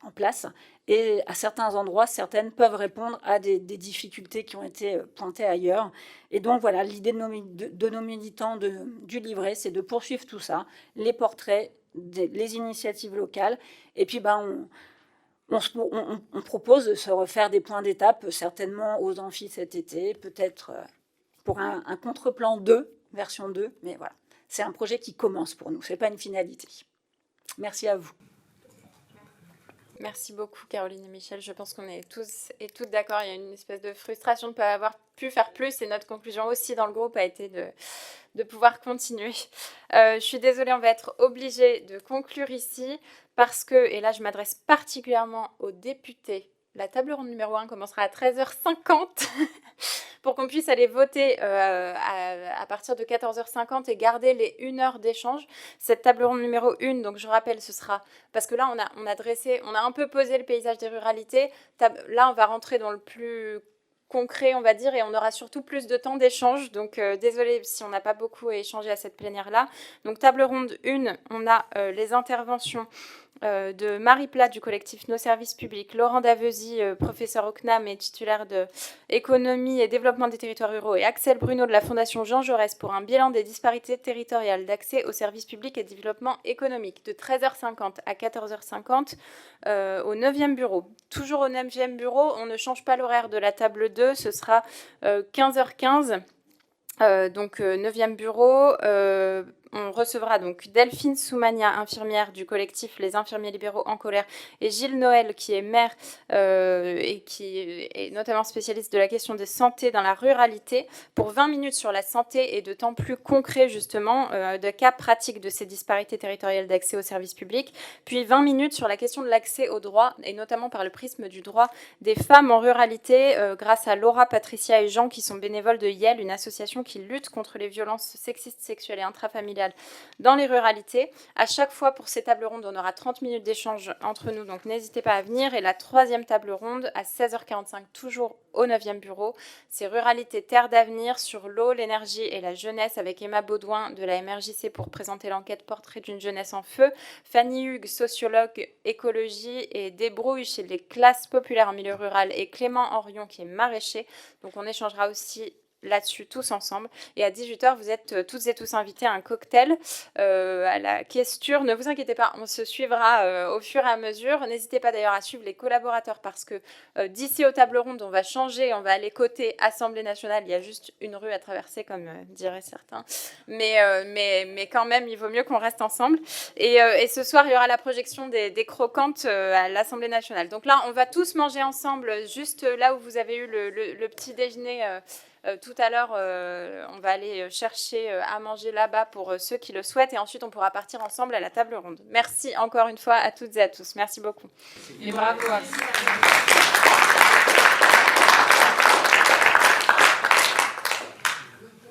en place. Et à certains endroits, certaines peuvent répondre à des difficultés qui ont été pointées ailleurs. Et donc voilà, l'idée de nos militants du livret, c'est de poursuivre tout ça, les portraits, les initiatives locales. Et puis on propose de se refaire des points d'étape, certainement aux amphis cet été, peut-être pour un Contreplan 2, version 2, mais voilà. C'est un projet qui commence pour nous, ce n'est pas une finalité. Merci à vous. Merci beaucoup Caroline et Michel. Je pense qu'on est tous et toutes d'accord. Il y a une espèce de frustration de ne pas avoir pu faire plus et notre conclusion aussi dans le groupe a été de pouvoir continuer. Je suis désolée, on va être obligé de conclure ici parce que, et là je m'adresse particulièrement aux députés, la table ronde numéro 1 commencera à 13h50 pour qu'on puisse aller voter à partir de 14h50 et garder les 1 heure d'échange. Cette table ronde numéro 1, donc je rappelle, ce sera... Parce que là, on a un peu posé le paysage des ruralités. Là, on va rentrer dans le plus concret, on va dire, et on aura surtout plus de temps d'échange. Donc, désolé si on n'a pas beaucoup échangé à cette plénière-là. Donc, table ronde 1, on a les interventions de Marie Plat du collectif Nos Services Publics, Laurent Davesi, professeur au CNAM et titulaire de Économie et Développement des Territoires Ruraux, et Axel Bruno de la Fondation Jean Jaurès pour un bilan des disparités territoriales d'accès aux services publics et développement économique, de 13h50 à 14h50 au 9e bureau. Toujours au 9e bureau, on ne change pas l'horaire de la table 2, ce sera 15h15. Donc 9e bureau, on recevra donc Delphine Soumania, infirmière du collectif Les Infirmiers Libéraux en Colère, et Gilles Noël, qui est maire et qui est notamment spécialiste de la question de santé dans la ruralité, pour 20 minutes sur la santé et de temps plus concret justement, de cas pratiques de ces disparités territoriales d'accès aux services publics, puis 20 minutes sur la question de l'accès aux droits, et notamment par le prisme du droit des femmes en ruralité, grâce à Laura, Patricia et Jean, qui sont bénévoles de YEL, une association qui lutte contre les violences sexistes, sexuelles et intrafamiliales dans les ruralités. À chaque fois, pour ces tables rondes, on aura 30 minutes d'échange entre nous, donc n'hésitez pas à venir. Et la 3e table ronde, à 16h45, toujours au 9e bureau, c'est Ruralité Terre d'avenir sur l'eau, l'énergie et la jeunesse, avec Emma Baudouin de la MRJC pour présenter l'enquête Portrait d'une jeunesse en feu, Fanny Hugues, sociologue écologie et débrouille chez les classes populaires en milieu rural, et Clément Henrion qui est maraîcher. Donc on échangera aussi là-dessus tous ensemble. Et à 18h, vous êtes toutes et tous invités à un cocktail à la Questure. Ne vous inquiétez pas, on se suivra au fur et à mesure. N'hésitez pas d'ailleurs à suivre les collaborateurs, parce que d'ici aux tables rondes, on va changer, on va aller côté Assemblée nationale. Il y a juste une rue à traverser, comme diraient certains. Mais quand même, il vaut mieux qu'on reste ensemble. Et ce soir, il y aura la projection des croquantes à l'Assemblée nationale. Donc là, on va tous manger ensemble, juste là où vous avez eu le petit déjeuner tout à l'heure. On va aller chercher à manger là-bas pour ceux qui le souhaitent, et ensuite on pourra partir ensemble à la table ronde. Merci encore une fois à toutes et à tous. Merci beaucoup. Et bravo à vous.